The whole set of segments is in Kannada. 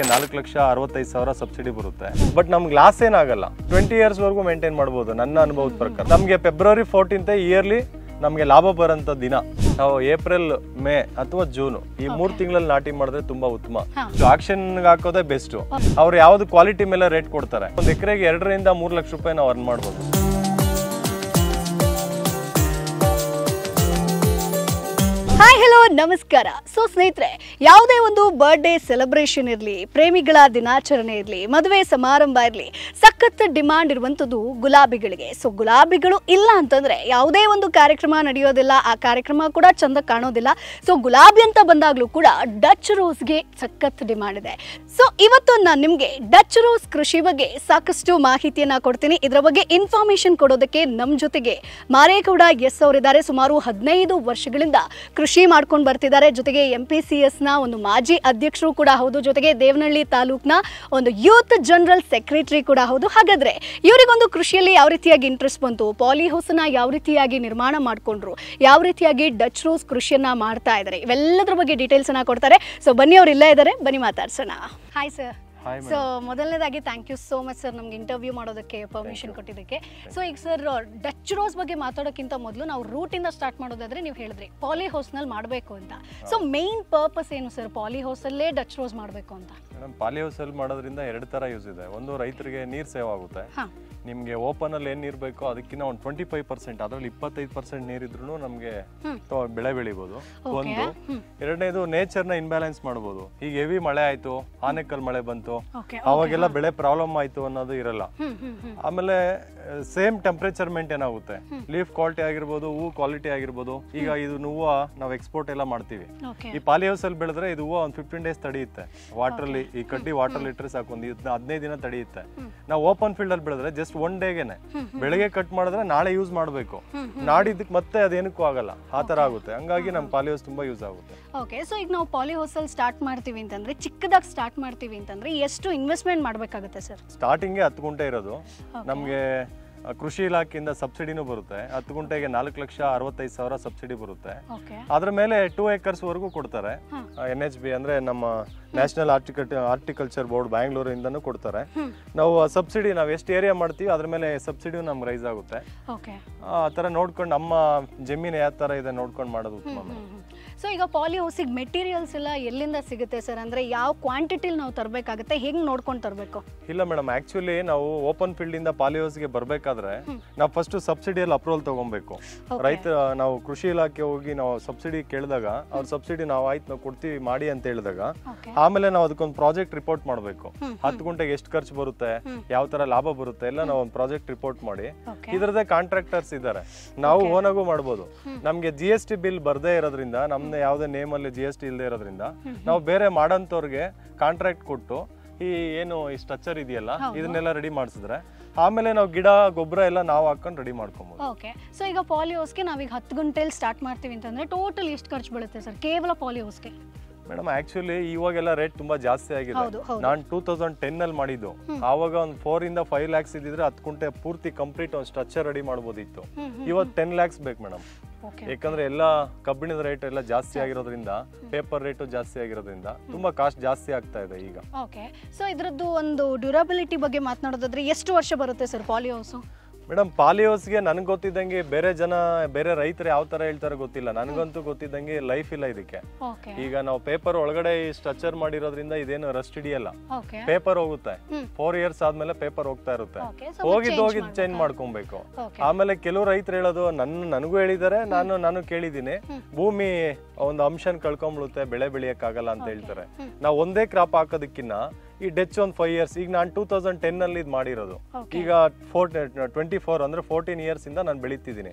4,65,000 ಸಬ್ಸಿಡಿ ಬರುತ್ತೆ. ಬಟ್ ನಮ್ಗೆ ಲಾಸ್ ಏನಾಗಲ್ಲ. 20 years ವರೆಗೂ ಮೇಂಟೈನ್ ಮಾಡಬಹುದು ನನ್ನ ಅನುಭವದ ಪ್ರಕಾರ. ನಮಗೆ ಫೆಬ್ರವರಿ 14th ಇಯರ್ಲಿ ನಮಗೆ ಲಾಭ ಬರೋಂಥ ದಿನ. ನಾವು ಏಪ್ರಿಲ್, ಮೇ ಅಥವಾ ಜೂನ್ ಈ 3 ತಿಂಗಳಲ್ಲಿ ನಾಟಿ ಮಾಡಿದ್ರೆ ತುಂಬಾ ಉತ್ತಮ. ಆಕ್ಷನ್ ಹಾಕೋದೇ ಬೆಸ್ಟ್. ಅವ್ರು ಯಾವ್ದು ಕ್ವಾಲಿಟಿ ಮೇಲೆ ರೇಟ್ ಕೊಡ್ತಾರೆ. ಒಂದು ಎಕರೆಗೆ 2 ರಿಂದ 3 ಲಕ್ಷ ರೂಪಾಯಿ ನಾವು ಅರ್ನ್ ಮಾಡ್ಬೋದು. ಹಾಯ್ ಹಲೋ ನಮಸ್ಕಾರ. ಸೊ ಸ್ನೇಹಿತರೆ, ಯಾವುದೇ ಒಂದು ಬರ್ಡೇ ಸೆಲೆಬ್ರೇಷನ್ ಇರಲಿ, ಪ್ರೇಮಿಗಳ ದಿನಾಚರಣೆ ಇರಲಿ, ಮದುವೆ ಸಮಾರಂಭ ಇರಲಿ, ಸಖತ್ ಡಿಮಾಂಡ್ ಇರುವಂಥದ್ದು ಗುಲಾಬಿಗಳಿಗೆ. ಸೊ ಗುಲಾಬಿಗಳು ಇಲ್ಲ ಅಂತಂದರೆ ಯಾವುದೇ ಒಂದು ಕಾರ್ಯಕ್ರಮ ನಡೆಯೋದಿಲ್ಲ, ಆ ಕಾರ್ಯಕ್ರಮ ಕೂಡ ಚಂದ ಕಾಣೋದಿಲ್ಲ. ಸೊ ಗುಲಾಬಿ ಅಂತ ಬಂದಾಗಲೂ ಕೂಡ ಡಚ್ ರೋಸ್ಗೆ ಸಖತ್ ಡಿಮಾಂಡ್ ಇದೆ. ಸೊ ಇವತ್ತು ನಾನು ನಿಮಗೆ ಡಚ್ ರೋಸ್ ಕೃಷಿ ಬಗ್ಗೆ ಸಾಕಷ್ಟು ಮಾಹಿತಿಯನ್ನು ಕೊಡ್ತೀನಿ. ಇದರ ಬಗ್ಗೆ ಇನ್ಫಾರ್ಮೇಷನ್ ಕೊಡೋದಕ್ಕೆ ನಮ್ಮ ಜೊತೆಗೆ ಮಾರೇಗೌಡ ಎಸ್ ಅವರಿದ್ದಾರೆ. ಸುಮಾರು 15 ವರ್ಷಗಳಿಂದ ಕೃಷಿ ಮಾಡ್ಕೊಂಡು ಬರ್ತಿದ್ದಾರೆ. ಜೊತೆಗೆ MPCS ನ ಒಂದು ಮಾಜಿ ಅಧ್ಯಕ್ಷರು ಕೂಡ ಹೌದು. ಜೊತೆಗೆ ದೇವನಹಳ್ಳಿ ತಾಲೂಕಿನ ಒಂದು ಯೂತ್ ಜನರಲ್ ಸೆಕ್ರೆಟರಿ ಕೂಡ ಹೌದು. ಹಾಗಾದ್ರೆ ಇವರಿಗೊಂದು ಕೃಷಿಯಲ್ಲಿ ಯಾವ ರೀತಿಯಾಗಿ ಇಂಟ್ರೆಸ್ಟ್ ಬಂತು, ಪಾಲಿ ಹೌಸನ್ನ ಯಾವ ರೀತಿಯಾಗಿ ನಿರ್ಮಾಣ ಮಾಡ್ಕೊಂಡ್ರು, ಯಾವ ರೀತಿಯಾಗಿ ಡಚ್ ರೋಸ್ ಕೃಷಿಯನ್ನ ಮಾಡ್ತಾ ಇದ್ದಾರೆ, ಇವೆಲ್ಲದರ ಬಗ್ಗೆ ಡೀಟೇಲ್ಸ್ ಅನ್ನ ಕೊಡ್ತಾರೆ. ಸೊ ಬನ್ನಿ, ಅವ್ರು ಇಲ್ಲೇ ಇದ್ದಾರೆ, ಬನ್ನಿ ಮಾತಾಡ್ಸೋಣ. Hi sir. ಸೊ ಮೊದಲನೇದಾಗಿ thank you so much sir, ನಮ್ಗೆ ಇಂಟರ್ವ್ಯೂ ಮಾಡೋದಕ್ಕೆ ಪರ್ಮಿಷನ್ ಕೊಟ್ಟಿದ್ದಕ್ಕೆ. ಸೊ ಈಗ ಸರ್, ಡಚ್ ರೋಸ್ ಬಗ್ಗೆ ಮಾತಾಡೋಕ್ಕಿಂತ ಮೊದಲು ನಾವು ರೂಟಿಂದ ಸ್ಟಾರ್ಟ್ ಮಾಡೋದಾದ್ರೆ, ನೀವು ಹೇಳಿದ್ರಿ ಪಾಲಿ ಹೌಸ್ನಲ್ಲಿ ಮಾಡಬೇಕು ಅಂತ. ಸೊ ಮೇನ್ ಪರ್ಪಸ್ ಏನು ಸರ್, ಪಾಲಿ ಹೌಸಲ್ಲೇ ಡಚ್ ರೋಸ್ ಮಾಡಬೇಕು ಅಂತ? ಮೇಡಮ್, ಪಾಲಿ ಹೌಸಲ್ಲಿ ಮಾಡೋದ್ರಿಂದ 2 ಥರ ಯೂಸ್ ಇದೆ. ಒಂದು, ರೈತರಿಗೆ ನೀರು ಸೇವ್ ಆಗುತ್ತೆ. ನಿಮಗೆ ಓಪನ್ ಅಲ್ಲಿ ಏನ್ ನೀರು ಬೇಕೋ ಅದಕ್ಕಿಂತ ಒಂದು 25%, ಅದರಲ್ಲಿ 25% ನೀರಿದ್ರು ನಮಗೆ ಬೆಳೆ ಬೆಳಿಬಹುದು. ಒಂದು. ಎರಡನೇದು, ನೇಚರ್ನ ಇನ್ಬ್ಯಾಲೆನ್ಸ್ ಮಾಡಬಹುದು. ಈಗ ಹೆವಿ ಮಳೆ ಆಯ್ತು, ಆನೆಕಲ್ ಮಳೆ ಬಂತು, ಅವಾಗೆಲ್ಲ ಬೆಳೆ ಪ್ರಾಬ್ಲಮ್ ಆಯ್ತು ಅನ್ನೋದು ಇರಲ್ಲ. ಆಮೇಲೆ ಸೇಮ್ ಟೆಂಪರೇಚರ್ ಮೇಂಟೈನ್ ಆಗುತ್ತೆ. ಲೀಫ್ ಕ್ವಾಲಿಟಿ ಆಗಿರ್ಬೋದು, ಹೂ ಕ್ವಾಲಿಟಿ ಆಗಿರ್ಬೋದು. ಈಗ ಇದು ಹೂವು ನಾವು ಎಕ್ಸ್ಪೋರ್ಟ್ ಎಲ್ಲ ಮಾಡ್ತೀವಿ. ಈ ಪಾಲಿ ಹೌಸ್ ಅಲ್ಲಿ ಬೆಳೆದ್ರೆ ಇದು ಹೂವು ಒಂದು 15 days ತಡೆಯುತ್ತೆ. ವಾಟರ್ ಅಲ್ಲಿ ಈ ಕಡ್ಡಿ ವಾಟರ್ ಇಟ್ಟರೆ ಸಾಕು, ಒಂದು 15 ದಿನ ತಡೆಯುತ್ತೆ. ನಾವು ಓಪನ್ ಫೀಲ್ಡ್ ಅಲ್ಲಿ ಬೆಳೆದ್ರೆ ಜಸ್ಟ್ 1 ಡೇಗೆನೆ, ಬೆಳಗ್ಗೆ ಕಟ್ ಮಾಡಿದ್ರೆ ನಾಳೆ ಯೂಸ್ ಮಾಡಬೇಕು, ನಾಡಿದ್ದಕ್ಕೆ ಮತ್ತೆ ಅದೇನಕ್ಕೂ ಆಗಲ್ಲ, ಆ ತರ ಆಗುತ್ತೆ. ಹಂಗಾಗಿ ನಮ್ಮ ಪಾಲಿ ಹೌಸ್ ತುಂಬಾ ಯೂಸ್ ಆಗುತ್ತೆ. ಓಕೆ. ಸೊ ಈಗ ನಾವು ಪಾಲಿ ಹೌಸ್ ಅಲ್ಲಿ ಸ್ಟಾರ್ಟ್ ಮಾಡ್ತೀವಿ ಅಂತಂದ್ರೆ, ಚಿಕ್ಕದಾಗಿ ಸ್ಟಾರ್ಟ್ ಮಾಡ್ತೀವಿ ಅಂತಂದ್ರೆ ಎಷ್ಟು ಇನ್ವೆಸ್ಟ್ಮೆಂಟ್ ಮಾಡಬೇಕಾಗುತ್ತೆ ಸರ್? ಸ್ಟಾರ್ಟಿಂಗ್ 10 ಗುಂಟೆ ಇರೋದು. ನಮಗೆ ಕೃಷಿ ಇಲಾಖೆಯಿಂದ ಸಬ್ಸಿಡಿನೂ ಬರುತ್ತೆ. 10 ಗುಂಟೆಗೆ 4,65,000 ಸಬ್ಸಿಡಿ ಬರುತ್ತೆ. ಅದ್ರ ಮೇಲೆ 2 acres ವರೆಗೂ ಕೊಡ್ತಾರೆ. NHB ಅಂದ್ರೆ ನಮ್ಮ ನ್ಯಾಷನಲ್ ಹಾರ್ಟಿಕಲ್ಚರ್ ಬೋರ್ಡ್ ಬ್ಯಾಂಗ್ಳೂರಿಂದನೂ ಕೊಡ್ತಾರೆ. ನಾವು ಸಬ್ಸಿಡಿ ನಾವು ಎಷ್ಟು ಏರಿಯಾ ಮಾಡ್ತೀವಿ ಅದ್ರ ಮೇಲೆ ಸಬ್ಸಿಡಿ ನಮ್ಗೆ ರೈಸ್ ಆಗುತ್ತೆ. ಆ ತರ ನೋಡ್ಕೊಂಡು ನಮ್ಮ ಜಮೀನು ಯಾವ ತರ ಇದೆ ನೋಡ್ಕೊಂಡು ಮಾಡೋದು ಉತ್ತಮ. ಸೊ ಈಗ ಪಾಲಿ ಹೌಸಿಗೆ ಮೆಟೀರಿಯಲ್ಸ್ ಎಲ್ಲ ಎಲ್ಲಿಂದ ಸಿಗುತ್ತೆ ಸರ್? ಅಂದ್ರೆ ಯಾವ ಕ್ವಾಂಟಿಟಿಲಿ ನಾವು ತರಬೇಕಾಗುತ್ತೆ, ಹೆಂಗ್ ನೋಡ್ಕೊಂಡು ತರಬೇಕು? ಇಲ್ಲ ಮೇಡಮ್, ಆಕ್ಚುಲಿ ನಾವು ಓಪನ್ ಫೀಲ್ಡ್ ಇಂದ ಪಾಲಿ ಹೌಸ್ಗೆ ಬರ್ಬೇಕಾದ್ರೆ ನಾವು ಫಸ್ಟ್ ಸಬ್ಸಿಡಿಯಲ್ಲಿ ಅಪ್ರೂವಲ್ ತಗೊಬೇಕು. ರೈತ ನಾವು ಕೃಷಿ ಇಲಾಖೆ ಹೋಗಿ ನಾವು ಸಬ್ಸಿಡಿ ಕೇಳಿದಾಗ ಅವ್ರ ಸಬ್ಸಿಡಿ ನಾವು ಆಯ್ತು ನಾವು ಕೊಡ್ತೀವಿ ಮಾಡಿ ಅಂತ ಹೇಳಿದಾಗ, ಆಮೇಲೆ ನಾವು ಅದಕ್ಕೊಂದು ಪ್ರಾಜೆಕ್ಟ್ ರಿಪೋರ್ಟ್ ಮಾಡಬೇಕು. 10 ಗುಂಟೆಗೆ ಎಷ್ಟು ಖರ್ಚು ಬರುತ್ತೆ, ಯಾವ ತರ ಲಾಭ ಬರುತ್ತೆ ಎಲ್ಲ ನಾವು ಒಂದು ಪ್ರಾಜೆಕ್ಟ್ ರಿಪೋರ್ಟ್ ಮಾಡಿ, ಇದರದೇ ಕಾಂಟ್ರಾಕ್ಟರ್ಸ್ ಇದ್ದಾರೆ, ನಾವು ಓನಾಗೂ ಮಾಡ್ಬೋದು. ನಮ್ಗೆ GST ಬಿಲ್ ಬರ್ದೇ ಇರೋದ್ರಿಂದ, ನಮ್ದು ಯಾವುದೇ ನೇಮ್ ಅಲ್ಲಿ GST ಇಲ್ಲದೆ ಇರೋದ್ರಿಂದ, ನಾವು ಬೇರೆ ಮಾಡೋಂಥವ್ರಿಗೆ ಕಾಂಟ್ರಾಕ್ಟ್ ಕೊಟ್ಟು ಈ ಏನು ಈ ಸ್ಟ್ರಕ್ಚರ್ ಇದೆಯಲ್ಲ ಇದನ್ನೆಲ್ಲ ರೆಡಿ ಮಾಡಿಸಿದ್ರೆ ಆಮೇಲೆ ನಾವು ಗಿಡ ಗೊಬ್ಬರ ಎಲ್ಲ ನಾವು ಹಾಕೊಂಡು ರೆಡಿ ಮಾಡ್ಕೊಬಹುದು. ಓಕೆ. ಸೊ ಈಗ ಪಾಲಿ ಹೌಸ್ಗೆ ನಾವೀಗ 10 ಗುಂಟೆಲಿ ಸ್ಟಾರ್ಟ್ ಮಾಡ್ತೀವಿ ಅಂತಂದ್ರೆ ಟೋಟಲ್ ಎಷ್ಟು ಖರ್ಚು ಬೀಳುತ್ತೆ ಸರ್ ಕೇವಲ ಪಾಲಿ ಹೌಸ್ಗೆ? ಮೇಡಮ್, ಆಕ್ಚುಲಿ ಇವಾಗೆಲ್ಲ ರೇಟ್ ತುಂಬಾ ಜಾಸ್ತಿ ಆಗಿದೆ. ನಾನು 2010 ಅಲ್ಲಿ ಮಾಡಿದ್ದು. ಆವಾಗ ಒಂದು 4 ರಿಂದ 5 lakhs ಇದ್ದಿದ್ರೆ 10 ಗುಂಟೆ ಪೂರ್ತಿ ಕಂಪ್ಲೀಟ್ ಒಂದು ಸ್ಟ್ರಕ್ಚರ್ ರೆಡಿ ಮಾಡಬಹುದಿತ್ತು. ಇವತ್ತು 10 lakhs ಬೇಕು ಮೇಡಮ್. ಯಾಕಂದ್ರೆ ಎಲ್ಲ ಕಬ್ಬಿಣದ ರೇಟ್ ಎಲ್ಲ ಜಾಸ್ತಿ ಆಗಿರೋದ್ರಿಂದ, ಪೇಪರ್ ರೇಟು ಜಾಸ್ತಿ ಆಗಿರೋದ್ರಿಂದ ತುಂಬಾ ಕಾಸ್ಟ್ ಜಾಸ್ತಿ ಆಗ್ತಾ ಇದೆ ಈಗ. ಓಕೆ. ಸೊ ಇದ್ರದ್ದು ಒಂದು ಡ್ಯೂರಬಿಲಿಟಿ ಬಗ್ಗೆ ಮಾತನಾಡೋದಾದ್ರೆ ಎಷ್ಟು ವರ್ಷ ಬರುತ್ತೆ ಸರ್ ಪಾಲಿ ಹೌಸ್? ಮೇಡಮ್, ಪಾಲಿ ಹೌಸ್ಗೆ ನನಗೆ ಗೊತ್ತಿದ್ದಂಗೆ ಬೇರೆ ರೈತರು ಯಾವ ತರ ಹೇಳ್ತಾರೆ ಗೊತ್ತಿಲ್ಲ. ನನಗಂತೂ ಗೊತ್ತಿದ್ದಂಗೆ ಲೈಫ್ ಇಲ್ಲ ಇದಕ್ಕೆ. ಈಗ ನಾವು ಪೇಪರ್ ಒಳಗಡೆ ಸ್ಟ್ರಕ್ಚರ್ ಮಾಡಿರೋದ್ರಿಂದ ಇದೇನು ರಸ್ಟ್ ಹಿಡಿಯಲ್ಲ, ಪೇಪರ್ ಹೋಗುತ್ತೆ. 4 years ಆದ್ಮೇಲೆ ಪೇಪರ್ ಹೋಗ್ತಾ ಇರುತ್ತೆ. ಹೋಗಿದ್ದು ಚೇಂಜ್ ಮಾಡ್ಕೊಬೇಕು. ಆಮೇಲೆ ಕೆಲವು ರೈತರು ಹೇಳೋದು ನನಗೂ ಹೇಳಿದ್ದಾರೆ, ನಾನು ಕೇಳಿದ್ದೀನಿ, ಭೂಮಿ ಒಂದು ಅಂಶನ್ ಕಳ್ಕೊಂಡ್ಬಿಡುತ್ತೆ, ಬೆಳೆ ಬೆಳೆಯಕ್ ಆಗಲ್ಲ ಅಂತ ಹೇಳ್ತಾರೆ. ನಾವು ಒಂದೇ ಕ್ರಾಪ್ ಹಾಕೋದಕ್ಕಿನ್ನ ಈ ಡೆಚ್ ಒಂದು 5 years. ಈಗ ನಾನು 2010 ಅಲ್ಲಿ ಇದು ಮಾಡಿರೋದು. ಈಗ 24 ಅಂದ್ರೆ 14 years ಇಂದ ನಾನು ಬೆಳೀತಿದ್ದೀನಿ.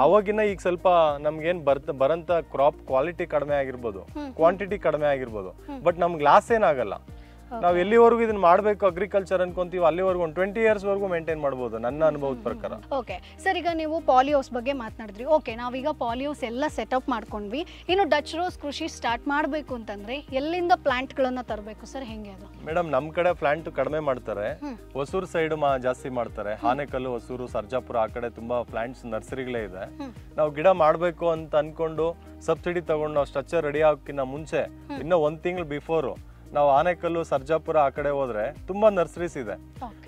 ಆವಾಗಿನ ಈಗ ಸ್ವಲ್ಪ ನಮ್ಗೇನ್ ಬರಂತ ಕ್ರಾಪ್ ಕ್ವಾಲಿಟಿ ಕಡಿಮೆ ಆಗಿರ್ಬೋದು, ಕ್ವಾಂಟಿಟಿ ಕಡಿಮೆ ಆಗಿರ್ಬೋದು, ಬಟ್ ನಮ್ಗೆ ಲಾಸ್ ಏನಾಗಲ್ಲ. ನಾವು ಎಲ್ಲಿವರೆಗೂ ಇದನ್ನ ಮಾಡಬೇಕು ಅಗ್ರಿಕಲ್ಚರ್ ಅನ್ಕೊಂತೀವಿ ಅಲ್ಲಿವರೆಗೂ ಒಂದು 20 years ವರೆಗೂ ಮೇಂಟೈನ್ ಮಾಡಬಹುದು ನನ್ನ ಅನುಭವದ ಪ್ರಕಾರ. ಓಕೆ ಸರ್, ಈಗ ನೀವು ಪಾಲಿ ಹೌಸ್ ಬಗ್ಗೆ ಮಾತನಾಡಿದ್ರಿ. ಓಕೆ, ನಾವೀಗ ಪಾಲಿ ಹೌಸ್ ಎಲ್ಲ ಸೆಟಪ್ ಮಾಡ್ಕೊಂಡ್ವಿ. ಇನ್ನು ಡಚ್ ರೋಸ್ ಕೃಷಿ ಸ್ಟಾರ್ಟ್ ಮಾಡಬೇಕು ಅಂತಂದ್ರೆ ಎಲ್ಲಿಂದ ಪ್ಲಾಂಟ್ ಗಳನ್ನ ತರಬೇಕು ಸರ್, ಹೆಂಗೆ ಅದು? ಮೇಡಮ್, ನಮ್ ಕಡೆ ಪ್ಲಾಂಟ್ ಕಡಿಮೆ ಮಾಡ್ತಾರೆ, ಹೊಸೂರು ಸೈಡ್ ಜಾಸ್ತಿ ಮಾಡ್ತಾರೆ. ಆನೆಕಲ್ಲು, ಹೊಸೂರು, ಸರ್ಜಾಪುರ ಆ ಕಡೆ ತುಂಬಾ ಪ್ಲಾಂಟ್ಸ್ ನರ್ಸರಿಗಳೇ ಇದೆ. ನಾವು ಗಿಡ ಮಾಡಬೇಕು ಅಂತ ಅನ್ಕೊಂಡು ಸಬ್ಸಿಡಿ ತಗೊಂಡು ನಾವು ಸ್ಟ್ರಕ್ಚರ್ ರೆಡಿ ಆಗೋಕ್ಕಿಂತ ಮುಂಚೆ ಇನ್ನೂ 1 ತಿಂಗಳು ಬಿಫೋರ್ ನಾವು ಆನೆಕಲ್ಲು, ಸರ್ಜಾಪುರ ಆ ಕಡೆ ಹೋದ್ರೆ ತುಂಬಾ ನರ್ಸರೀಸ್ ಇದೆ.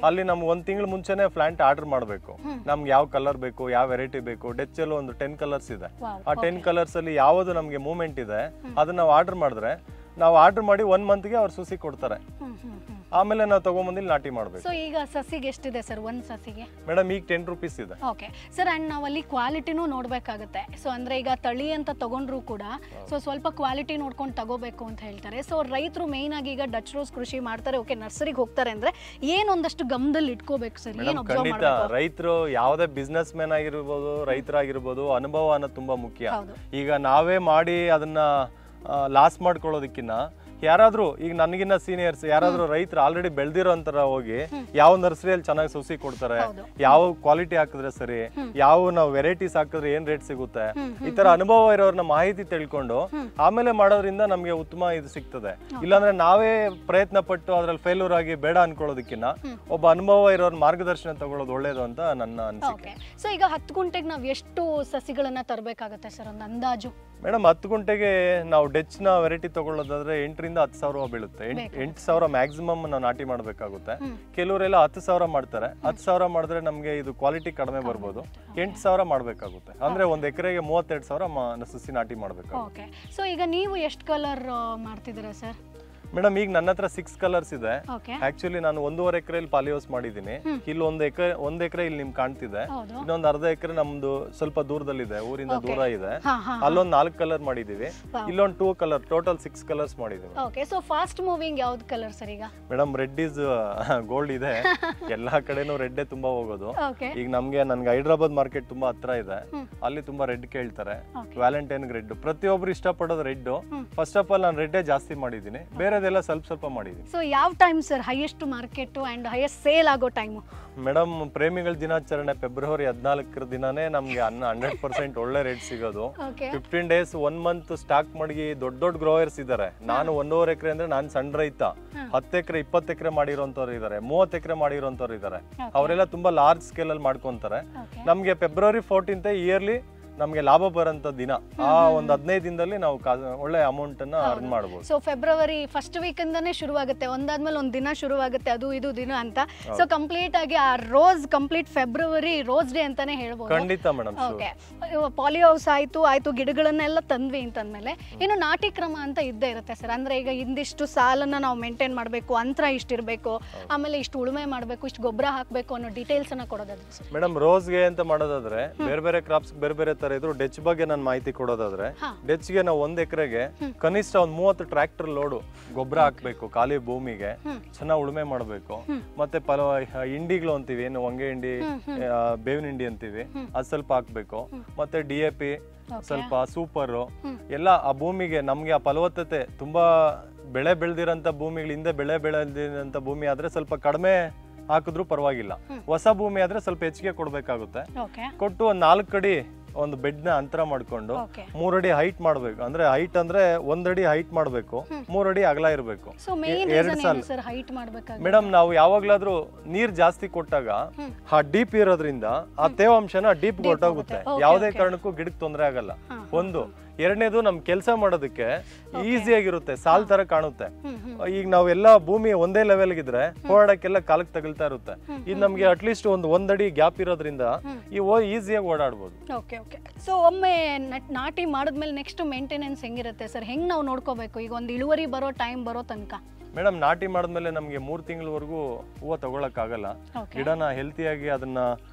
ಅಲ್ಲಿ ನಮ್ಗೆ 1 ತಿಂಗಳು ಮುಂಚೆನೆ ಪ್ಲಾಂಟ್ ಆರ್ಡರ್ ಮಾಡಬೇಕು. ನಮ್ಗೆ ಯಾವ ಕಲರ್ ಬೇಕು, ಯಾವ ವೆರೈಟಿ ಬೇಕು. ಡೆಚ್ ಅಲ್ಲಿ ಒಂದು 10 ಕಲರ್ಸ್ ಇದೆ. ಆ 10 ಕಲರ್ಸ್ ಅಲ್ಲಿ ಯಾವ್ದು ನಮ್ಗೆ ಮೂವ್ಮೆಂಟ್ ಇದೆ ಅದನ್ನ ನಾವು ಆರ್ಡರ್ ಮಾಡಿದ್ರೆ, ನಾವು ಆರ್ಡರ್ ಮಾಡಿ 1 ಮಂತ್ಗೆ ಅವ್ರು ಸುಸಿ ಕೊಡ್ತಾರೆ. ಆಮೇಲೆ ನಾವು ತಗೊಂಬಂದು ನಾಟಿ ಮಾಡಬೇಕು. ಸೊ ಈಗ ಸಸಿಗೆ ಎಷ್ಟಿದೆ ಸರ್ ಒಂದು ಸಸಿಗೆ? ಮೇಡಮ್ ಈಗ 10 ರೂಪೀಸ್ ಇದೆ. ಓಕೆ ಸರ್, ಅಂಡ್ ನಾವು ಅಲ್ಲಿ ಕ್ವಾಲಿಟಿನೂ ನೋಡ್ಬೇಕಾಗುತ್ತೆ. ಸೊ ಅಂದ್ರೆ ಈಗ ತಳಿ ಅಂತ ತಗೊಂಡ್ರು ಕೂಡ ಸೊ ಸ್ವಲ್ಪ ಕ್ವಾಲಿಟಿ ನೋಡ್ಕೊಂಡು ತಗೋಬೇಕು ಅಂತ ಹೇಳ್ತಾರೆ. ಸೊ ರೈತರು ಮೇನ್ ಆಗಿ ಈಗ ಡಚ್ ರೋಸ್ ಕೃಷಿ ಮಾಡ್ತಾರೆ, ಓಕೆ ನರ್ಸರಿಗೆ ಹೋಗ್ತಾರೆ ಅಂದ್ರೆ ಏನೊಂದಷ್ಟು ಗಮನದಲ್ಲಿ ಇಟ್ಕೋಬೇಕು ಸರ್? ಏನು ಅಬ್ಸರ್ವ್ ಮಾಡಬೇಕು? ರೈತರು ಯಾವುದೇ ಬಿಸ್ನೆಸ್ ಮ್ಯಾನ್ ಆಗಿರ್ಬೋದು, ರೈತರಾಗಿರ್ಬೋದು, ಅನುಭವ ಅನ್ನೋದು ತುಂಬಾ ಮುಖ್ಯ. ಈಗ ನಾವೇ ಮಾಡಿ ಅದನ್ನ ಲಾಸ್ ಮಾಡ್ಕೊಳ್ಳೋದಕ್ಕಿಂತ ಯಾರಾದ್ರೂ ಈಗ ನನಗಿನ್ನ ಸೀನಿಯರ್ಸ್ ಯಾರಾದ್ರೂ ರೈತರು ಆಲ್ರೆಡಿ ಬೆಳೆದಿರೋ ಅಂತರ ಹೋಗಿ ಯಾವ ನರ್ಸರಿಯಲ್ಲಿ ಚೆನ್ನಾಗಿ ಸಸಿ ಕೊಡ್ತಾರೆ, ಯಾವ ಕ್ವಾಲಿಟಿ ಹಾಕಿದ್ರೆ ಸರಿ, ಯಾವ ನಾವು ವೆರೈಟೀಸ್ ಹಾಕಿದ್ರೆ ಏನ್ ರೇಟ್ ಸಿಗುತ್ತೆ, ಈ ತರ ಅನುಭವ ಇರೋರ್ನ ಮಾಹಿತಿ ತಿಳ್ಕೊಂಡು ಆಮೇಲೆ ಮಾಡೋದ್ರಿಂದ ನಮ್ಗೆ ಉತ್ತಮ ಇದು ಸಿಗ್ತದೆ. ಇಲ್ಲಾಂದ್ರೆ ನಾವೇ ಪ್ರಯತ್ನ ಪಟ್ಟು ಅದ್ರಲ್ಲಿ ಫೇಲ್ಯೂರ್ ಆಗಿ ಬೇಡ ಅನ್ಕೊಳ್ಳೋದಕ್ಕಿಂತ ಒಬ್ಬ ಅನುಭವ ಇರೋರ್ ಮಾರ್ಗದರ್ಶನ ತಗೊಳ್ಳೋದು ಒಳ್ಳೇದು ಅಂತ ನನ್ನ ಅನಿಸಿಕೆ. ಸೊ ಈಗ 10 ಗುಂಟೆಗೆ ನಾವು ಎಷ್ಟು ಸಸಿಗಳನ್ನ ತರಬೇಕಾಗುತ್ತೆ ಸರ್ ಒಂದು ಅಂದಾಜು? ಮೇಡಮ್ 10 ಗುಂಟೆಗೆ ನಾವು ಡೆಚ್ ನ ವೆರೈಟಿ ತಗೊಳ್ಳೋದಾದ್ರೆ 8,000 ರಿಂದ 10,000 ಬೀಳುತ್ತೆ. 8,000 ಮ್ಯಾಕ್ಸಿಮಮ್ ನಾವು ನಾಟಿ ಮಾಡ್ಬೇಕಾಗುತ್ತೆ. ಕೆಲವರೆಲ್ಲ 10,000 ಮಾಡ್ತಾರೆ. 10,000 ಮಾಡಿದ್ರೆ ನಮ್ಗೆ ಇದು ಕ್ವಾಲಿಟಿ ಕಡಿಮೆ ಬರ್ಬೋದು. 8,000 ಮಾಡ್ಬೇಕಾಗುತ್ತೆ. ಅಂದ್ರೆ 1 ಎಕರೆಗೆ 32,000 ಸಸಿ ನಾಟಿ ಮಾಡ್ಬೇಕಾಗುತ್ತೆ. ಸೊ ಈಗ ನೀವು ಎಷ್ಟು ಕಲರ್ ಮಾಡ್ತಿದ್ದೀರಾ ಸರ್? ಮೇಡಮ್ ಈಗ ನನ್ನ ಹತ್ರ 6 ಕಲರ್ಸ್ ಇದೆ. ಆಕ್ಚುಲಿ ನಾನು 1.5 ಎಕರೆಯಲ್ಲಿ ಪಾಲಿಯೋಸ್ ಮಾಡಿದೀನಿ. ಇಲ್ಲಿ 1 ಎಕರೆ ಇಲ್ಲಿ ನಿಮ್ಗೆ ಕಾಣ್ತಿದೆ. ಇನ್ನೊಂದು ಅರ್ಧ ಎಕರೆ ನಮ್ದು ಸ್ವಲ್ಪ ದೂರದಲ್ಲಿದೆ, ಊರಿಂದ ದೂರ ಇದೆ. ಅಲ್ಲೊಂದು 4 ಕಲರ್ ಮಾಡಿದೀವಿ. ಇಲ್ಲೊಂದು 2 ಕಲರ್, ಟೋಟಲ್ 6 ಕಲರ್ಸ್ ಮಾಡಿದೀವಿ. ಓಕೆ, ಸೊ ಫಾಸ್ಟ್ ಮೂವಿಂಗ್ ಯಾವ್ದು ಕಲರ್ ಸರ್ ಈಗ? ಮೇಡಮ್ ರೆಡ್ ಇಸ್ ಗೋಲ್ಡ್ ಇದೆ. ಎಲ್ಲಾ ಕಡೆನೂ ರೆಡ್ ತುಂಬಾ ಹೋಗೋದು. ಈಗ ನನ್ಗೆ ಹೈದರಾಬಾದ್ ಮಾರ್ಕೆಟ್ ತುಂಬಾ ಹತ್ರ ಇದೆ. ಅಲ್ಲಿ ತುಂಬಾ ರೆಡ್ ಕೇಳ್ತಾರೆ. ವ್ಯಾಲೆಂಟೈನ್ ರೆಡ್ ಪ್ರತಿಯೊಬ್ರು ಇಷ್ಟಪಡೋದು ರೆಡ್. ಫಸ್ಟ್ ಆಫ್ ಆಲ್ ನಾನು ರೆಡ್ಡೇ ಜಾಸ್ತಿ ಮಾಡಿದೀನಿ, ಬೇರೆ ಸ್ವಲ್ಪ ಮಾಡಿದೀನಿ. ಸೊ ಯಾವ time sir highest market and highest sale ಆಗೋ ಟೈಮ್? ಮೇಡಮ್ ಪ್ರೇಮಿಗಳ ದಿನಾಚರಣೆ ಫೆಬ್ರವರಿ 14 ದಿನಾನೇ ನಮ್ಗೆ 100% ಒಳ್ಳೆ ರೇಟ್ ಸಿಗೋದು. 15 ಡೇಸ್ 1 ಮಂತ್ ಸ್ಟಾಕ್ ಮಾಡಿ ದೊಡ್ಡ ಗ್ರೋಯರ್ಸ್ ಇದಾರೆ. ನಾನು 1.5 ಎಕರೆ ಅಂದ್ರೆ ನಾನು ಸಣ್ಣ ರೈತ. 10 ಎಕರೆ 20 ಎಕರೆ ಮಾಡಿರೋಂಥವ್ರು ಇದಾರೆ, 30 ಎಕರೆ ಮಾಡಿರೋಂಥವ್ರು ಇದಾರೆ. ಅವರೆಲ್ಲ ತುಂಬಾ ಲಾರ್ಜ್ ಸ್ಕೇಲ್ ಅಲ್ಲಿ ಮಾಡ್ಕೊಂತಾರೆ. ನಮ್ಗೆ ಫೆಬ್ರವರಿ 14 ಇಯರ್ಲಿ ನಮ್ಗೆ ಲಾಭ ಬರೋಂತ ದಿನ. ಆ ಒಂದು 15 ದಿನದಲ್ಲಿ ನಾವು ಒಳ್ಳೆ ಅಮೌಂಟ್ ಅನ್ನ ಅರ್ನ್ ಮಾಡಬಹುದು. ಸೊ ಫೆಬ್ರವರಿ ಫಸ್ಟ್ ವೀಕ್ ಇಂದಾನೆ ಶುರುವಾಗುತ್ತೆ, ಒಂದಾದ್ಮೇಲೆ ಒಂದು ದಿನ ಶುರುವಾಗುತ್ತೆ, ಅದು ಇದು ದಿನ ಅಂತ. ಸೊ ಕಂಪ್ಲೀಟ್ ಆಗಿ ಆ rose complete February rose day ಅಂತಾನೆ ಹೇಳ್ಬೋದು. ಖಂಡಿತ ಮೇಡಮ್. ಓಕೆ, ಪಾಲಿ ಹೌಸ್ ಆಯ್ತು ಗಿಡಗಳನ್ನೆಲ್ಲ ತಂದ್ವಿ ಅಂತಂದ್ಮೇಲೆ ಇನ್ನು ನಾಟಿ ಕ್ರಮ ಅಂತ ಇದ್ದೇ ಇರುತ್ತೆ ಸರ್. ಅಂದ್ರೆ ಈಗ ಇಂದಿಷ್ಟು ಸಾಲನ್ನ ನಾವು ಮೇಂಟೈನ್ ಮಾಡಬೇಕು, ಅಂತರ ಇಷ್ಟಿರ್ಬೇಕು, ಆಮೇಲೆ ಇಷ್ಟು ಉಳುಮೆ ಮಾಡಬೇಕು, ಇಷ್ಟು ಗೊಬ್ಬರ ಹಾಕಬೇಕು ಅನ್ನೋ ಡೀಟೇಲ್ಸ್ ಅನ್ನ ಕೊಡೋದಾದ್ರೆ ಸರ್? ಮೇಡಮ್ ರೋಸ್ಗೆ ಅಂತ ಮಾಡೋದಾದ್ರೆ ಬೇರೆ ಕ್ರಾಪ್ಸ್ ಬೇರೆ ತರ ಇದ್ರು. ಡೆಚ್ ಬಗ್ಗೆ ನಾನು ಮಾಹಿತಿ ಕೊಡೋದಾದ್ರೆ, ಡೆಚ್ಗೆ ನಾವು 1 ಎಕರೆಗೆ ಕನಿಷ್ಠ ಒಂದು 30 ಟ್ರ್ಯಾಕ್ಟರ್ ಲೋಡು ಗೊಬ್ಬರ ಹಾಕ್ಬೇಕು. ಖಾಲಿ ಭೂಮಿಗೆ ಚೆನ್ನಾಗಿ ಉಳುಮೆ ಮಾಡಬೇಕು. ಮತ್ತೆ ಹಿಂಡಿಗಳು ಅಂತೀವಿ, ಏನು ಹೊಂಗೆ ಹಿಂಡಿ, ಬೇವಿನ ಹಿಂಡಿ ಅಂತೀವಿ, ಅದ್ ಸ್ವಲ್ಪ ಹಾಕ್ಬೇಕು. ಮತ್ತೆ DAP ಸ್ವಲ್ಪ ಸೂಪರ್ ಎಲ್ಲ ಆ ಭೂಮಿಗೆ. ನಮ್ಗೆ ಆ ಫಲವತ್ತತೆ ತುಂಬಾ ಬೆಳೆ ಬೆಳೆದಿರಂತ ಭೂಮಿಗಳಿಂದ ಬೆಳೆ ಬೆಳೆದಿರಂತ ಭೂಮಿ ಆದ್ರೆ ಸ್ವಲ್ಪ ಕಡಿಮೆ ಹಾಕಿದ್ರು ಪರವಾಗಿಲ್ಲ. ಹೊಸ ಭೂಮಿ ಆದ್ರೆ ಸ್ವಲ್ಪ ಹೆಚ್ಚಿಗೆ ಕೊಡ್ಬೇಕಾಗುತ್ತೆ. ಕೊಟ್ಟು 4 ಅಡಿ ಒಂದು ಬೆಡ್ ನ ಅಂತರ ಮಾಡ್ಕೊಂಡು 3 ಅಡಿ ಹೈಟ್ ಮಾಡ್ಬೇಕು. ಅಂದ್ರೆ ಹೈಟ್ ಅಂದ್ರೆ 1 ಅಡಿ ಹೈಟ್ ಮಾಡ್ಬೇಕು, 3 ಅಡಿ ಅಗಲ ಇರ್ಬೇಕು. 2 ಸಾಲ. ಮೇಡಮ್ ನಾವು ಯಾವಾಗ್ಲಾದ್ರೂ ನೀರ್ ಜಾಸ್ತಿ ಕೊಟ್ಟಾಗ ಆ ಡೀಪ್ ಇರೋದ್ರಿಂದ ಆ ತೇವಾಂಶನ ಡೀಪ್ ಹೊರಟೋಗುತ್ತೆ. ಯಾವುದೇ ಕಾರಣಕ್ಕೂ ಗಿಡಕ್ಕೆ ತೊಂದರೆ ಆಗಲ್ಲ. ಒಂದು. ಎರಡನೇದು ನಮ್ ಕೆಲಸ ಮಾಡೋದಕ್ಕೆ ಈಸಿ ಆಗಿರುತ್ತೆ, ಸಾಲ್ ತರ ಕಾಣುತ್ತೆ. ಈಗ ನಾವೆಲ್ಲ ಭೂಮಿ ಒಂದೇ ಲೆವೆಲ್ ಇದ್ರೆ ಓಡಾಡಕ್ಕೆಲ್ಲ ಕಾಲಕ್ಕೆ ತಗಲ್ತಾ ಇರುತ್ತೆ. ಇದು ನಮ್ಗೆ ಅಟ್ಲೀಸ್ಟ್ 1 ಅಡಿ ಗ್ಯಾಪ್ ಇರೋದ್ರಿಂದ ಈಸಿಯಾಗಿ ಓಡಾಡ್ಬೋದು. ಸೊ ಒಮ್ಮೆ ನಾಟಿ ಮಾಡಿದ್ಮೇಲೆ ನೆಕ್ಸ್ಟ್ ಮೇಂಟೆನೆನ್ಸ್ ಹೆಂಗಿರುತ್ತೆ ಸರ್? ಹೆಂಗ್ ನಾವು ನೋಡ್ಕೋಬೇಕು ಈಗ ಒಂದು ಇಳುವರಿ ಬರೋ ಟೈಮ್ ಬರೋ ತನಕ? ಮೇಡಮ್ ನಾಟಿ ಮಾಡಿದ್ಮೇಲೆ ನಮ್ಗೆ 3 ತಿಂಗಳವರೆಗೂ ಹೂವು ತಗೊಳಕ್ ಆಗಲ್ಲ. ಗಿಡನ ಹೆಲ್ತಿಯಾಗಿ ಅದನ್ನ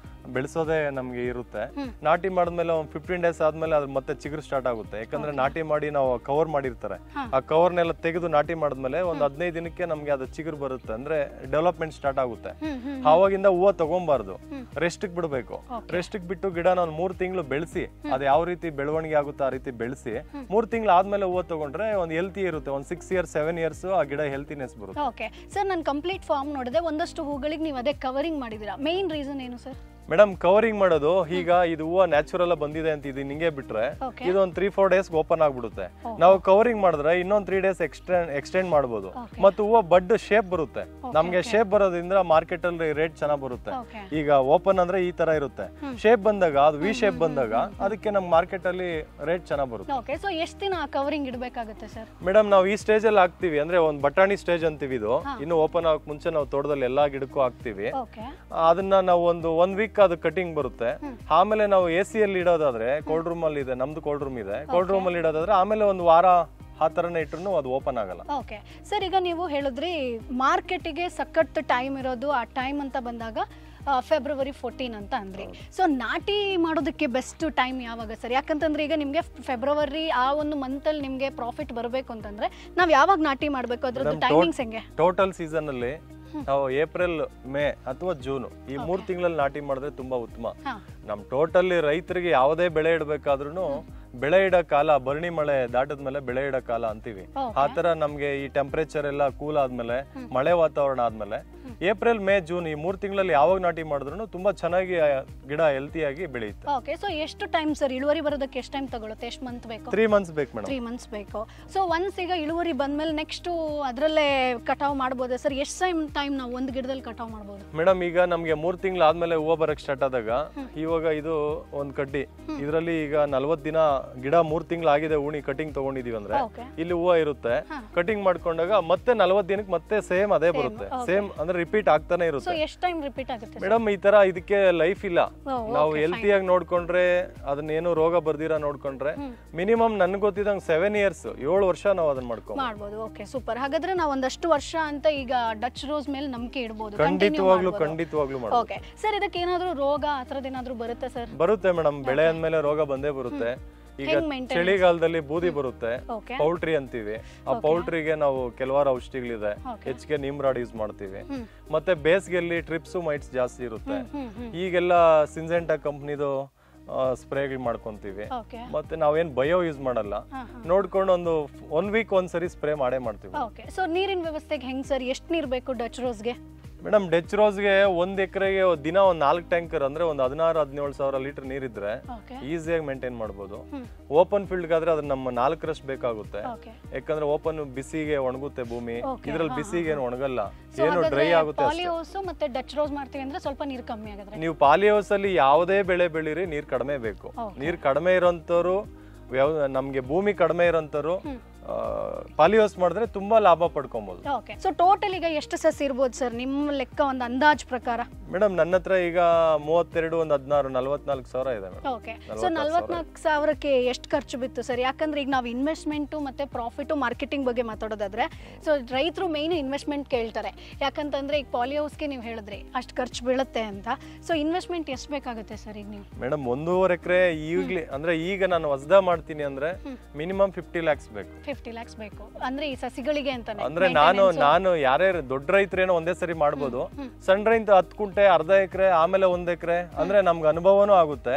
ಬೆಳೆಸೋದೇ ನಮ್ಗೆ ಇರುತ್ತೆ. ನಾಟಿ ಮಾಡಿದ್ಮೇಲೆ 15 ಡೇಸ್ ಆದ್ಮೇಲೆ ಅದ್ರ ಮತ್ತೆ ಚಿಗುರು ಸ್ಟಾರ್ಟ್ ಆಗುತ್ತೆ. ಯಾಕಂದ್ರೆ ನಾಟಿ ಮಾಡಿ ನಾವು ಕವರ್ ಮಾಡಿರ್ತಾರೆ, ಆ ಕವರ್ನೆಲ್ಲ ತೆಗೆದು ನಾಟಿ ಮಾಡಿದ್ಮೇಲೆ ಒಂದು 15 ದಿನಕ್ಕೆ ನಮ್ಗೆ ಅದು ಚಿಗುರು ಬರುತ್ತೆ. ಅಂದ್ರೆ ಡೆವಲಪ್ಮೆಂಟ್ ಸ್ಟಾರ್ಟ್ ಆಗುತ್ತೆ. ಆವಾಗಿಂದ ಹೂವು ತಗೊಂಬಾರ್ದು, ರೆಸ್ಟ್ ಬಿಡ್ಬೇಕು. ರೆಸ್ಟ್ ಬಿಟ್ಟು ಗಿಡನ ಒಂದು 3 ತಿಂಗಳು ಬೆಳೆಸಿ, ಅದು ಯಾವ ರೀತಿ ಬೆಳವಣಿಗೆ ಆಗುತ್ತೆ ಆ ರೀತಿ ಬೆಳೆಸಿ 3 ತಿಂಗಳು ಆದ್ಮೇಲೆ ಹೂವು ತಗೊಂಡ್ರೆ ಒಂದು ಹೆಲ್ತಿ ಇರುತ್ತೆ. ಒಂದು 6 ಇಯರ್ಸ್ 7 ಇಯರ್ಸ್ ಆ ಗಿಡ ಹೆಲ್ತಿನೆಸ್ ಬರುತ್ತೆ. ಓಕೆ ಸರ್, ನಾನು ಕಂಪ್ಲೀಟ್ ಫಾರ್ಮ್ ನೋಡಿದೆ. ಒಂದಷ್ಟು ಹೂಗಳಿಗೆ ನೀವು ಅದೇ ಕವರಿಂಗ್ ಮಾಡಿದೀರಾ, ಮೇನ್ ರೀಸನ್ ಏನು ಸರ್? ಮೇಡಮ್ ಕವರಿಂಗ್ ಮಾಡೋದು ಈಗ ಇದು ಹೂವು ನ್ಯಾಚುರಲ್ ಬಂದಿದೆ ಅಂತ ಇದು ನಿಂಗೆ ಬಿಟ್ರೆ ಇದು ಒಂದು 3-4 ಡೇಸ್ ಓಪನ್ ಆಗ್ಬಿಡುತ್ತೆ. ನಾವು ಕವರಿಂಗ್ ಮಾಡಿದ್ರೆ ಇನ್ನೊಂದು 3 ಡೇಸ್ ಎಕ್ಸ್ಟೆಂಡ್ ಮಾಡಬಹುದು. ಮತ್ತು ಹೂವು ಬಡ್ ಶೇಪ್ ಬರುತ್ತೆ. ನಮ್ಗೆ ಶೇಪ್ ಬರೋದ್ರಿಂದ ಮಾರ್ಕೆಟ್ ಅಲ್ಲಿ ರೇಟ್ ಚೆನ್ನಾಗಿ ಬರುತ್ತೆ. ಈಗ ಓಪನ್ ಅಂದ್ರೆ ಈ ತರ ಇರುತ್ತೆ, ಶೇಪ್ ಬಂದಾಗ ಅದು ವಿ ಶೇಪ್ ಬಂದಾಗ ಅದಕ್ಕೆ ನಮ್ ಮಾರ್ಕೆಟ್ ಅಲ್ಲಿ ರೇಟ್ ಚೆನ್ನಾಗಿ ಬರುತ್ತೆ. ಸೊ ಎಷ್ಟು ದಿನ ಕವರಿಂಗ್ ಇಡಬೇಕಾಗುತ್ತೆ ಸರ್? ಮೇಡಮ್ ನಾವು ಈ ಸ್ಟೇಜ್ ಅಲ್ಲಿ ಹಾಕ್ತಿವಿ ಅಂದ್ರೆ ಒಂದು ಬಟಾಣಿ ಸ್ಟೇಜ್ ಅಂತೀವಿ. ಇದು ಇನ್ನು ಓಪನ್ ಆಗಕ್ ಮುಂಚೆ ನಾವು ತೋಟದಲ್ಲಿ ಎಲ್ಲಾ ಗಿಡಕ್ಕೂ ಹಾಕ್ತಿವಿ. ಅದನ್ನ ನಾವು ಒಂದು ವೀಕ್ ಅದು ಕಟಿಂಗ್ ಬರುತ್ತೆ. ಆಮೇಲೆ ನಾವು AC ಅಲ್ಲಿ ಇಡೋದಾದ್ರೆ ಕೋಲ್ಡ್ ರೂಮ್ ಅಲ್ಲಿ ಇದೆ, ನಮ್ದು ಕೋಲ್ಡ್ ರೂಮ್ ಇದೆ, ಕೋಲ್ಡ್ ರೂಮ್ ಅಲ್ಲಿ ಇಡೋದಾದ್ರೆ ಆಮೇಲೆ ಒಂದು ವಾರ ಆ ತರನೇ ಇಟ್ರು ಅದು ಓಪನ್ ಆಗಲ್ಲ. ಓಕೆ ಸರ್, ಈಗ ನೀವು ಹೇಳಿದ್ರಿ ಮಾರ್ಕೆಟಿಗೆ ಸಖತ್ ಟೈಮ್ ಇರೋದು, ಆ ಟೈಮ್ ಅಂತ ಬಂದಾಗ ಫೆಬ್ರವರಿ 14 ಅಂತ ಅಂದ್ರಿ. ಸೊ ನಾಟಿ ಮಾಡೋದಕ್ಕೆ ಬೆಸ್ಟ್ ಟೈಮ್ ಯಾವಾಗ ಸರ್? ಯಾಕಂತಂದ್ರೆ ಈಗ ನಿಮ್ಗೆ ಫೆಬ್ರವರಿ ಆ ಒಂದು ಮಂತ್ ಅಲ್ಲಿ ನಿಮ್ಗೆ ಪ್ರಾಫಿಟ್ ಬರಬೇಕು ಅಂತಂದ್ರೆ ನಾವ್ ಯಾವಾಗ ನಾಟಿ ಮಾಡ್ಬೇಕು, ಅದ್ರದ್ದು ಟೈಮಿಂಗ್ಸ್ ಹೆಂಗೆ? ಟೋಟಲ್ ಸೀಸನ್ ಅಲ್ಲಿ ನಾವು ಏಪ್ರಿಲ್, ಮೇ ಅಥವಾ ಜೂನ್ ಈ 3 ತಿಂಗಳಲ್ಲಿ ನಾಟಿ ಮಾಡಿದ್ರೆ ತುಂಬಾ ಉತ್ತಮ. ನಮ್ ಟೋಟಲಿ ರೈತರಿಗೆ ಯಾವುದೇ ಬೆಳೆ ಇಡಬೇಕಾದ್ರೂ ಬೆಳೆ ಇಡೋ ಕಾಲ ಭರಣಿ ಮಳೆ ದಾಟದ್ಮೇಲೆ ಬೆಳೆ ಇಡೋ ಕಾಲ ಅಂತೀವಿ. ಆತರ ನಮ್ಗೆ ಈ ಟೆಂಪರೇಚರ್ ಎಲ್ಲ ಕೂಲ್ ಆದ್ಮೇಲೆ ಮಳೆ ವಾತಾವರಣ ಆದ್ಮೇಲೆ ಏಪ್ರಿಲ್, ಮೇ, ಜೂನ್ ಈ 3 ತಿಂಗಳಲ್ಲಿ ಯಾವಾಗ ನಾಟಿ ಮಾಡಿದ್ರು ತುಂಬಾ ಚೆನ್ನಾಗಿ ಗಿಡ ಹೆಲ್ತಿಯಾಗಿ ಬೆಳೆಯುತ್ತೆ. ಓಕೆ, ಸೊ ಎಷ್ಟು ಟೈಮ್ ಸರ್ ಇಳುವರಿ ಬರೋದಕ್ಕೆ? ಎಷ್ಟು ಟೈಮ್ ತಗೊಳುತ್ತೆ? ಎಷ್ಟು ಮಂತ್ ಬೇಕು? 3 ಮಂತ್ಸ್ ಬೇಕು ಮೇಡಮ್. 3 ಮಂತ್ಸ್ ಬೇಕು. ಸೊ ಒನ್ಸ್ ಈಗ ಇಳುವರಿ ಬಂದ್ಮೇಲೆ ನೆಕ್ಸ್ಟ್ ಅದ್ರಲ್ಲೇ ಕಟಾವ್ ಮಾಡಬಹುದಾ ಸರ್? ಎಷ್ಟು ಟೈಮ್ ನಾವು ಒಂದು ಗಿಡದಲ್ಲಿ ಕಟಾವ್ ಮಾಡಬಹುದು? ಮೇಡಮ್ ಈಗ ನಮ್ಗೆ 3 ತಿಂಗಳು ಆದ್ಮೇಲೆ ಹೂವು ಬರಕ್ ಸ್ಟಾರ್ಟ್ ಆದಾಗ ಇವಾಗ ಇದು ಒಂದ್ ಕಡ್ಡಿ, ಇದರಲ್ಲಿ ಈಗ 40 ದಿನ ಗಿಡ 3 ತಿಂಗಳು ಆಗಿದೆ ಹೂಣಿ ಕಟಿಂಗ್ ತಗೊಂಡಿದೀವಿ ಅಂದ್ರೆ ಇಲ್ಲಿ ಹೂವು ಇರುತ್ತೆ. ಕಟಿಂಗ್ ಮಾಡ್ಕೊಂಡಾಗ ಮತ್ತೆ 40 ದಿನಕ್ಕೆ ಮತ್ತೆ ಸೇಮ್ ಅದೇ ಬರುತ್ತೆ. ಸೇಮ್ ಅಂದ್ರೆ ರಿಪೀಟ್ ಆಗ್ತಾನೆ ಇರುತ್ತೆ. ಎಷ್ಟು ಟೈಮ್ ರಿಪೀಟ್ ಆಗುತ್ತೆ ಮೇಡಮ್? ಈ ತರ ಇದಕ್ಕೆ ಲೈಫ್ ಇಲ್ಲ. ನಾವು ಹೆಲ್ತಿಯಾಗಿ ನೋಡ್ಕೊಂಡ್ರೆ, ಅದನ್ನೇನು ರೋಗ ಬರ್ದಿರ ನೋಡ್ಕೊಂಡ್ರೆ ಮಿನಿಮಮ್ ನನ್ಗೆ ಗೊತ್ತಿದಂಗೆ 7 ಇಯರ್ಸ್ 7 ವರ್ಷ ನಾವು ಅದನ್ನ ಮಾಡ್ಬೋದು. Okay, super. ಹಾಗಾದ್ರೆ ನಾವು ಒಂದಷ್ಟು ವರ್ಷ ಅಂತ ಈಗ ಡಚ್ ರೋಸ್ ಮೇಲೆ ನಂಬಿಕೆ ಇಡಬಹುದು. ಖಂಡಿತವಾಗ್ಲೂ ಮಾಡ್ಬೋದು. ಓಕೆ ಸರ್, ಇದಕ್ಕೆ ಏನಾದ್ರೂ ರೋಗ ಆ ತರದ್ ಏನಾದ್ರೂ ಬರುತ್ತೆ ಸರ್? ಬರುತ್ತೆ ಮೇಡಮ್, ಬೆಳೆ ಅಂದ್ಮೇಲೆ ರೋಗ ಬಂದೇ ಬರುತ್ತೆ. ಈಗ ಚಳಿಗಾಲದಲ್ಲಿ ಬೂದಿ ಬರುತ್ತೆ, ಪೌಲ್ಟ್ರಿ ಅಂತೀವಿ. ಆ ಪೌಲ್ಟ್ರಿಗೆ ನಾವು ಕೆಲವಾರು ಔಷಧಿಗಳಿದೆ, ಹೆಚ್ಚಿಗೆ ನಿಮ್ರಾಡ್ ಯೂಸ್ ಮಾಡ್ತೀವಿ. ಮತ್ತೆ ಬೇಸಿಗೆಯಲ್ಲಿ ಟ್ರಿಪ್ಸ್ ಮೈಟ್ಸ್ ಜಾಸ್ತಿ ಇರುತ್ತೆ. ಈಗೆಲ್ಲ ಸಿನ್ಸೆಂಟಾ ಕಂಪ್ನಿದು ಸ್ಪ್ರೇಗಳು ಮಾಡ್ಕೊಂತೀವಿ. ಮತ್ತೆ ನಾವೇನ್ ಬಯೋ ಯೂಸ್ ಮಾಡಲ್ಲ, ನೋಡ್ಕೊಂಡು ಒಂದು 1 ವೀಕ್ ಒಂದ್ಸರಿ ಸ್ಪ್ರೇ ಮಾಡೇ ಮಾಡ್ತೀವಿ. ಸೊ ನೀರಿನ ವ್ಯವಸ್ಥೆಗೆ ಹೆಂಗ್ ಸರ್? ಎಷ್ಟು ನೀರ್ ಬೇಕು ಡಚ್ ರೋಸ್ಗೆ? ಮೇಡಮ್ ಡಚ್ ರೋಸ್ಗೆ 1 ಎಕರೆಗೆ ದಿನ ಒಂದು 4 ಟ್ಯಾಂಕರ್ ಅಂದ್ರೆ ಒಂದು 16-17 ಸಾವಿರ ಲೀಟರ್ ನೀರಿದ್ರೆ ಈಸಿಯಾಗಿ ಮೇಂಟೈನ್ ಮಾಡಬಹುದು. ಓಪನ್ ಫೀಲ್ಡ್ ಆದ್ರೆ ಅದ್ರ ನಮ್ಮ 4ರಷ್ಟು ಬೇಕಾಗುತ್ತೆ. ಯಾಕಂದ್ರೆ ಓಪನ್ ಬಿಸಿಗೆ ಒಣಗುತ್ತೆ ಭೂಮಿ, ಇದ್ರಲ್ಲಿ ಬಿಸಿಗೆ ಏನು ಒಣಗಲ್ಲ, ಏನು ಡ್ರೈ ಆಗುತ್ತೆ. ಮತ್ತೆ ಡಚ್ ರೋಸ್ ಮಾಡ್ತೀವಿ ಅಂದ್ರೆ ಸ್ವಲ್ಪ ನೀರು ಕಮ್ಮಿ ಆಗುತ್ತೆ. ನೀವು ಪಾಲಿಹೌಸ್ ಅಲ್ಲಿ ಯಾವುದೇ ಬೆಳೆ ಬೆಳೀರಿ ನೀರ್ ಕಡಿಮೆ ಬೇಕು. ನೀರ್ ಕಡಿಮೆ ಇರೋಂತವ್ರು, ನಮ್ಗೆ ಭೂಮಿ ಕಡಿಮೆ ಇರೋಂತವ್ರು ಪಾಲಿಹೌಸ್ ಮಾಡಿದ್ರೆ ತುಂಬಾ ಲಾಭ ಪಡ್ಕೊಬಹುದು. ಓಕೆ, ಸೊ ಟೋಟಲ್ ಈಗ ಎಷ್ಟು ಸಸಿ ಇರಬಹುದು ಸರ್ ನಿಮ್ಮ ಲೆಕ್ಕ, ಒಂದು ಅಂದಾಜ್ ಪ್ರಕಾರ? ಮೇಡಮ್ ನನ್ನ ಹತ್ರ ಈಗ 32, ಒಂದು 16, 44 ಸಾವಿರ ಇದೆ ಮೇಡಮ್. ಓಕೆ, ಸೊ 44 ಸಾವಿರಕ್ಕೆ ಎಷ್ಟು ಖರ್ಚು ಬಿತ್ತು ಸರ್? ಯಾಕಂದ್ರೆ ಈಗ ನಾವು ಇನ್ವೆಸ್ಟ್ಮೆಂಟ್ ಮತ್ತೆ ಪ್ರಾಫಿಟ್ ಮಾರ್ಕೆಟಿಂಗ್ ಬಗ್ಗೆ ಮಾತಾಡೋದಾದ್ರೆ, ಸೊ ರೈತರು ಮೇನ್ ಇನ್ವೆಸ್ಟ್ಮೆಂಟ್ ಕೇಳ್ತಾರೆ. ಯಾಕಂತಂದ್ರೆ ಈಗ ಪಾಲಿಹೌಸ್ಗೆ ನೀವು ಹೇಳಿದ್ರಿ ಅಷ್ಟು ಖರ್ಚು ಬೀಳುತ್ತೆ ಅಂತ. ಸೊ ಇನ್ವೆಸ್ಟ್ಮೆಂಟ್ ಎಷ್ಟು ಬೇಕಾಗುತ್ತೆ ಸರ್ ಈಗ ನೀವು? ಮೇಡಮ್ 1.5 ಎಕರೆ ಈಗಲೇ ಅಂದ್ರೆ ಈಗ ನಾನು ಹೊಸದಾ ಮಾಡ್ತೀನಿ ಅಂದ್ರೆ ಮಿನಿಮಮ್ 50 lakhs ಬೇಕು. 50 lakhs ಬೇಕು ಅಂದ್ರೆ ಈ ಸಸಿಗಳಿಗೆ ಅಂತ? ಅಂದ್ರೆ ನಾನು ಯಾರ್ಯಾರು ದೊಡ್ಡ ರೈತರೇನೋ ಒಂದೇ ಸರಿ ಮಾಡ್ಬೋದು. ಸಣ್ಣ ರೈತ 10 ಕುಂಟೆ, ಅರ್ಧ ಎಕರೆ, ಆಮೇಲೆ 1 ಎಕರೆ ಅಂದ್ರೆ ನಮ್ಗೆ ಅನುಭವನೂ ಆಗುತ್ತೆ.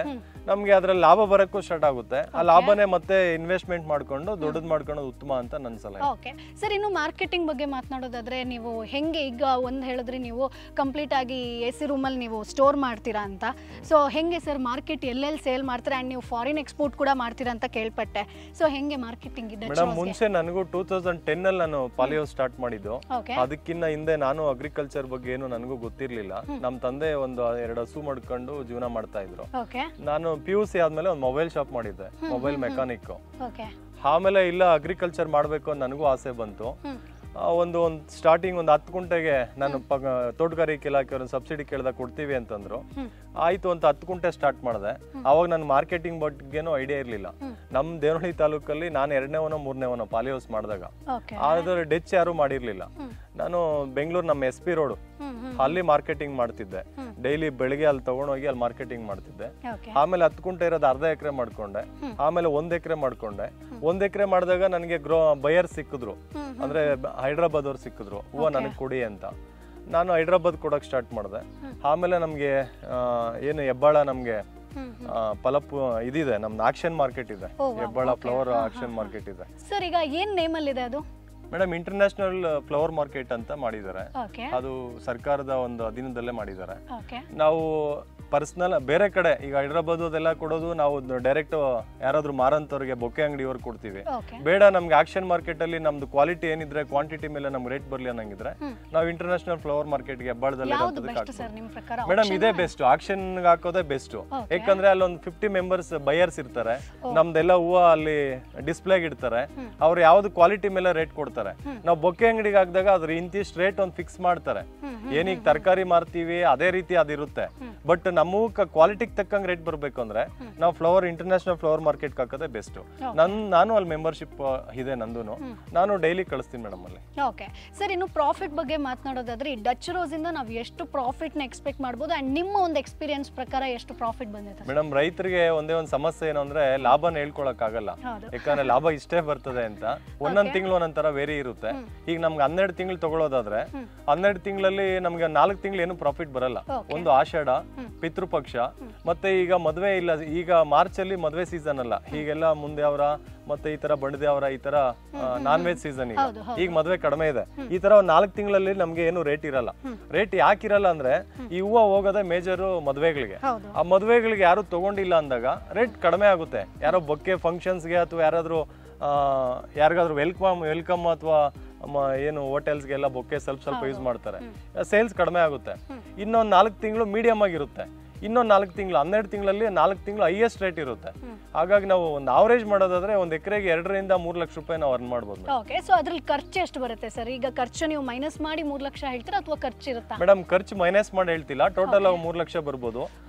ನಮ್ಗೆ ಅದ್ರಲ್ಲಿ ಲಾಭ ಬರಕ್ಕೂ ಸ್ಟಾರ್ಟ್ ಆಗುತ್ತೆ. ಆ ಲಾಭನೇ ಮತ್ತೆ ಇನ್ವೆಸ್ಟ್ಮೆಂಟ್ ಮಾಡ್ಕೊಂಡು ದೊಡ್ಡದ್ ಮಾಡ್ಕೊಳ್ಳೋದು ಉತ್ತಮ ಅಂತ ನನ್ನ ಸಲಹೆ. ಓಕೆ ಸರ್, ಇನ್ನು ಮಾರ್ಕೆಟಿಂಗ್ ಬಗ್ಗೆ ಮಾತನಾಡೋದಾದ್ರೆ ನೀವು ಹೆಂಗೆ ಈಗ ಒಂದ್ ಹೇಳಿದ್ರಿ ನೀವು ಕಂಪ್ಲೀಟ್ ಆಗಿ AC ರೂಮಲ್ಲಿ ನೀವು ಸ್ಟೋರ್ ಮಾಡ್ತೀರಾ ಅಂತ. ಸೊ ಹೆಂಗೆ ಸರ್ ಮಾರ್ಕೆಟ್ ಎಲ್ಲೆಲ್ಲಿ ಸೇಲ್ ಮಾಡ್ತೀರಾ? ಅಂಡ್ ನೀವು ಫಾರಿನ್ ಎಕ್ಸ್ಪೋರ್ಟ್ ಕೂಡ ಮಾಡ್ತೀರಾ ಅಂತ ಕೇಳ್ಪಟ್ಟೆ. ಸೊ ಹೆಂಗೆ ಮಾರ್ಕೆಟಿಂಗ್ ಇದೆ? ಮೇಡಮ್ ಮುಂಚೆ ನನಗೂ 2010 ಅಲ್ಲಿ ನಾನು ಪಾಲಿಹೌಸ್ ಸ್ಟಾರ್ಟ್ ಮಾಡಿದ್ದು. ಅದಕ್ಕಿಂತ ಹಿಂದೆ ನಾನು ಅಗ್ರಿಕಲ್ಚರ್ ಬಗ್ಗೆ ಏನು ನನಗೂ ಗೊತ್ತಿರ್ಲಿಲ್ಲ. ನಮ್ ತಂದೆ ಒಂದು 2 ಹಸು ಮಾಡ್ಕೊಂಡು ಜೀವನ ಮಾಡ್ತಾ ಇದ್ರು. ನಾನು PUC ಆದ್ಮೇಲೆ ಒಂದು ಮೊಬೈಲ್ ಶಾಪ್ ಮಾಡಿದ್ದೆ, ಮೊಬೈಲ್ ಮೆಕ್ಯಾನಿಕ್. ಆಮೇಲೆ ಇಲ್ಲ ಅಗ್ರಿಕಲ್ಚರ್ ಮಾಡ್ಬೇಕು ಅಂತ ನನಗೂ ಆಸೆ ಬಂತು. ಒಂದು ಸ್ಟಾರ್ಟಿಂಗ್ ಒಂದು 10 ಕುಂಟೆಗೆ ನಾನು ತೋಟಗಾರಿಕೆ ಇಲಾಖೆ ಒಂದು ಸಬ್ಸಿಡಿ ಕೇಳಿದಾಗ ಕೊಡ್ತೀವಿ ಅಂತಂದ್ರು. ಆಯ್ತು ಅಂತ 10 ಕುಂಟೆ ಸ್ಟಾರ್ಟ್ ಮಾಡಿದೆ. ಅವಾಗ ನನ್ನ ಮಾರ್ಕೆಟಿಂಗ್ ಬಗ್ಗೆನೂ ಐಡಿಯಾ ಇರ್ಲಿಲ್ಲ. ನಮ್ ದೇವನಹಳ್ಳಿ ತಾಲೂಕಲ್ಲಿ ನಾನು 2ನೇವನೋ 3ನೇವನೋ ಪಾಲಿಹೌಸ್ ಮಾಡಿದಾಗ ಆದ್ರೆ ಡೆಚ್ ಯಾರು ಮಾಡಿರ್ಲಿಲ್ಲ. ನಾನು ಬೆಂಗಳೂರು ನಮ್ಮ SP ರೋಡ್ ಅಲ್ಲಿ ಮಾರ್ಕೆಟಿಂಗ್ ಮಾಡ್ತಿದ್ದೆ. ಡೈಲಿ ಬೆಳಿಗ್ಗೆ ಅಲ್ಲಿ ತಗೊಂಡೋಗಿ ಅಲ್ಲಿ ಮಾರ್ಕೆಟಿಂಗ್ ಮಾಡ್ತಿದ್ದೆ. ಆಮೇಲೆ 10 ಕುಂಟೆ ಇರೋದು ಅರ್ಧ ಎಕರೆ ಮಾಡ್ಕೊಂಡೆ. ಆಮೇಲೆ 1 ಎಕರೆ ಮಾಡ್ಕೊಂಡೆ. 1 ಎಕರೆ ಮಾಡಿದಾಗ ನನಗೆ ಬಯರ್ ಸಿಕ್ಕಿದ್ರು, ಅಂದ್ರೆ ಹೈದ್ರಾಬಾದ್ ಅವ್ರು ಸಿಕ್ಕಿದ್ರು, ಹೂವು ನನಗೆ ಕೊಡಿ ಅಂತ. ನಾನು ಹೈದ್ರಾಬಾದ್ ಕೊಡಕ್ ಸ್ಟಾರ್ಟ್ ಮಾಡಿದೆ. ಆಮೇಲೆ ನಮ್ಗೆ ಏನು ಹೆಬ್ಬಾಳ ನಮ್ಗೆ ಫಲಪ್ ಇದಿದೆ, ನಮ್ದು ಆಕ್ಷನ್ ಮಾರ್ಕೆಟ್ ಇದೆ, ಹೆಬ್ಬಾಳ ಫ್ಲವರ್ ಆಕ್ಷನ್ ಮಾರ್ಕೆಟ್ ಇದೆ. ಸರ್ ಈಗ ಏನ್ ನೇಮ್ ಅಲ್ಲಿ ಇದೆ ಅದು? ಮೇಡಮ್ ಇಂಟರ್ನ್ಯಾಷನಲ್ ಫ್ಲವರ್ ಮಾರ್ಕೆಟ್ ಅಂತ ಮಾಡಿದ್ದಾರೆ. ಅದು ಸರ್ಕಾರದ ಒಂದು ಅಧೀನದಲ್ಲೇ ಮಾಡಿದ್ದಾರೆ. ನಾವು ಪರ್ಸನಲ್ ಬೇರೆ ಕಡೆ ಈಗ ಹೈದ್ರಾಬಾದ್ ಅದೆಲ್ಲ ಕೊಡೋದು ನಾವು ಡೈರೆಕ್ಟ್ ಯಾರಾದ್ರೂ ಮಾರಂತವ್ರಿಗೆ ಬೊಕ್ಕೆ ಅಂಗಡಿಯವ್ರಿಗೆ ಕೊಡ್ತೀವಿ. ಬೇಡ ನಮ್ಗೆ ಆಕ್ಷನ್ ಮಾರ್ಕೆಟ್ ಅಲ್ಲಿ ನಮ್ದು ಕ್ವಾಲಿಟಿ ಏನಿದ್ರೆ ಕ್ವಾಂಟಿಟಿ ಮೇಲೆ ನಮ್ಗೆ ರೇಟ್ ಬರ್ಲಿ ಅನ್ನಂಗಿದ್ರೆ ನಾವು ಇಂಟರ್ನ್ಯಾಷನಲ್ ಫ್ಲವರ್ ಮಾರ್ಕೆಟ್ಗೆ ಹೆಬ್ಬಾಳದಲ್ಲಿ ಮೇಡಮ್ ಇದೇ ಬೆಸ್ಟ್. ಆಕ್ಷನ್ ಹಾಕೋದೇ ಬೆಸ್ಟ್. ಯಾಕಂದ್ರೆ ಅಲ್ಲಿ ಒಂದು 50 ಮೆಂಬರ್ಸ್ ಬಯರ್ಸ್ ಇರ್ತಾರೆ, ನಮ್ದೆಲ್ಲ ಹೂವು ಅಲ್ಲಿ ಡಿಸ್ಪ್ಲೇಗೆ ಇಡ್ತಾರೆ, ಅವ್ರು ಯಾವ್ದು ಕ್ವಾಲಿಟಿ ಮೇಲೆ ರೇಟ್ ಕೊಡ್ತಾರೆ. ನಾವು ಬೊಕ್ಕೆ ಅಂಗಡಿಗೆ ಹಾಕಿದಾಗ ಅದ್ರ ಇಂತಿಷ್ಟು ರೇಟ್ ಒಂದು ಫಿಕ್ಸ್ ಮಾಡ್ತಾರೆ. ಏನೀಗ ತರಕಾರಿ ಮಾರ್ತೀವಿ ಅದೇ ರೀತಿ ಅದಿರುತ್ತೆ. ಬಟ್ ನಮ್ಮ ಕ್ವಾಲಿಟಿಗೆ ತಕ್ಕಂಗೆ ರೇಟ್ ಬರ್ಬೇಕು ಅಂದ್ರೆ ನಾವು ಫ್ಲವರ್ ಇಂಟರ್ನ್ಯಾಷನಲ್ ಫ್ಲವರ್ ಮಾರ್ಕೆಟ್ ಹಾಕೋದೇ ಬೆಸ್ಟ್. ನಾನು ಅಲ್ಲಿ ಮೆಂಬರ್ಶಿಪ್ ಇದೆ ನಂದು, ನಾನು ಡೈಲಿ ಕಳಿಸ್ತೀನಿ ಮೇಡಮ್ ಅಲ್ಲಿ. ಓಕೆ ಸರ್, ಇನ್ನು ಪ್ರಾಫಿಟ್ ಬಗ್ಗೆ ಮಾತನಾಡೋದಾದ್ರೆ ಈ ಡಚ್ ರೋಸ್ ಇಂದ ನಾವು ಎಷ್ಟು ಪ್ರಾಫಿಟ್ ನ ಎಕ್ಸ್ಪೆಕ್ಟ್ ಮಾಡಬಹುದು ಅಂಡ್ ನಿಮ್ಮ ಒಂದು ಎಕ್ಸ್ಪೀರಿಯನ್ಸ್ ಪ್ರಕಾರ ಎಷ್ಟು ಪ್ರಾಫಿಟ್ ಬಂದಿದೆ? ಮೇಡಮ್ ರೈತರಿಗೆ ಒಂದೇ ಒಂದು ಸಮಸ್ಯೆ ಏನು ಅಂದ್ರೆ ಲಾಭನ ಹೇಳ್ಕೊಳಕ್ ಆಗಲ್ಲ. ಯಾಕಂದ್ರೆ ಲಾಭ ಇಷ್ಟೇ ಬರ್ತದೆ ಅಂತ ಒಂದೊಂದ್ ತಿಂಗಳು ಒಂದೊಂದ್ ತರ ವೇರಿ ಇರುತ್ತೆ. ಈಗ ನಮ್ಗೆ 12 ತಿಂಗಳು ತಗೊಳ್ಳೋದಾದ್ರೆ 12 ತಿಂಗಳಲ್ಲಿ ನಮ್ಗೆ 4 ತಿಂಗಳು ಏನು ಪ್ರಾಫಿಟ್ ಬರಲ್ಲ. ಒಂದು ಆಷಾಢ, ಪಿತೃಪಕ್ಷ, ಮತ್ತೆ ಈಗ ಮದ್ವೆ ಇಲ್ಲ. ಈಗ ಮಾರ್ಚ್ ಅಲ್ಲಿ ಮದ್ವೆ ಸೀಸನ್ ಅಲ್ಲ, ಹೀಗೆಲ್ಲ ಮುಂದೆ ಅವರ ಮತ್ತೆ ಈ ತರ ಬಂಡದೆ ಅವರ ಈ ತರ ನಾನ್ ವೆಜ್ ಸೀಸನ್ ಈಗ ಮದ್ವೆ ಕಡಿಮೆ ಇದೆ. ಈ ತರ 4 ತಿಂಗಳಲ್ಲಿ ನಮ್ಗೆ ಏನು ರೇಟ್ ಇರಲ್ಲ. ರೇಟ್ ಯಾಕಿರಲ್ಲ ಅಂದ್ರೆ ಈ ಹೂವು ಹೋಗೋದೇ ಮೇಜರ್ ಮದ್ವೆಗಳಿಗೆ. ಆ ಮದ್ವೆಗಳಿಗೆ ಯಾರು ತಗೊಂಡಿಲ್ಲ ಅಂದಾಗ ರೇಟ್ ಕಡಿಮೆ ಆಗುತ್ತೆ. ಯಾರೋ ಬೊಕ್ಕೆ ಫಂಕ್ಷನ್ಸ್ಗೆ ಅಥವಾ ಯಾರಿಗಾದ್ರೂ ವೆಲ್ಕಮ್ ಅಥವಾ ಏನು ಹೋಟೆಲ್ಸ್ಗೆಲ್ಲ ಬೊಕ್ಕೆ ಸ್ವಲ್ಪ ಯೂಸ್ ಮಾಡ್ತಾರೆ, ಸೇಲ್ಸ್ ಕಡಿಮೆ ಆಗುತ್ತೆ. ಇನ್ನೊಂದು 4 ತಿಂಗಳು ಮೀಡಿಯಂ ಆಗಿರುತ್ತೆ. ಇನ್ನೊಂದು 4 ತಿಂಗಳು 12 ತಿಂಗಳಲ್ಲಿ 4 ತಿಂಗಳು ಹೈಯೆಸ್ಟ್ ರೇಟ್ ಇರುತ್ತೆ. ಹಾಗಾಗಿ ನಾವು ಒಂದು ಆವರೇಜ್ ಮಾಡೋದಾದ್ರೆ ಒಂದು ಎಕರೆಗೆ 2 ರಿಂದ 3 ಲಕ್ಷ ರೂಪಾಯಿ ನಾವು ಅರ್ನ್ ಮಾಡ್ಬೋದು. ಓಕೆ, ಸೊ ಅದ್ರಲ್ಲಿ ಖರ್ಚು ಎಷ್ಟು ಬರುತ್ತೆ ಸರ್? ಈಗ ಖರ್ಚು ನೀವು ಮೈನಸ್ ಮಾಡಿ 3 ಲಕ್ಷ ಹೇಳ್ತೀರಾ ಅಥವಾ ಖರ್ಚು ಇರುತ್ತಾ? ಮೇಡಮ್ ಖರ್ಚು ಮೈನಸ್ ಮಾಡಿ ಹೇಳ್ತಿಲ್ಲ, ಟೋಟಲ್ 3 ಲಕ್ಷ ಬರ್ಬೋದು.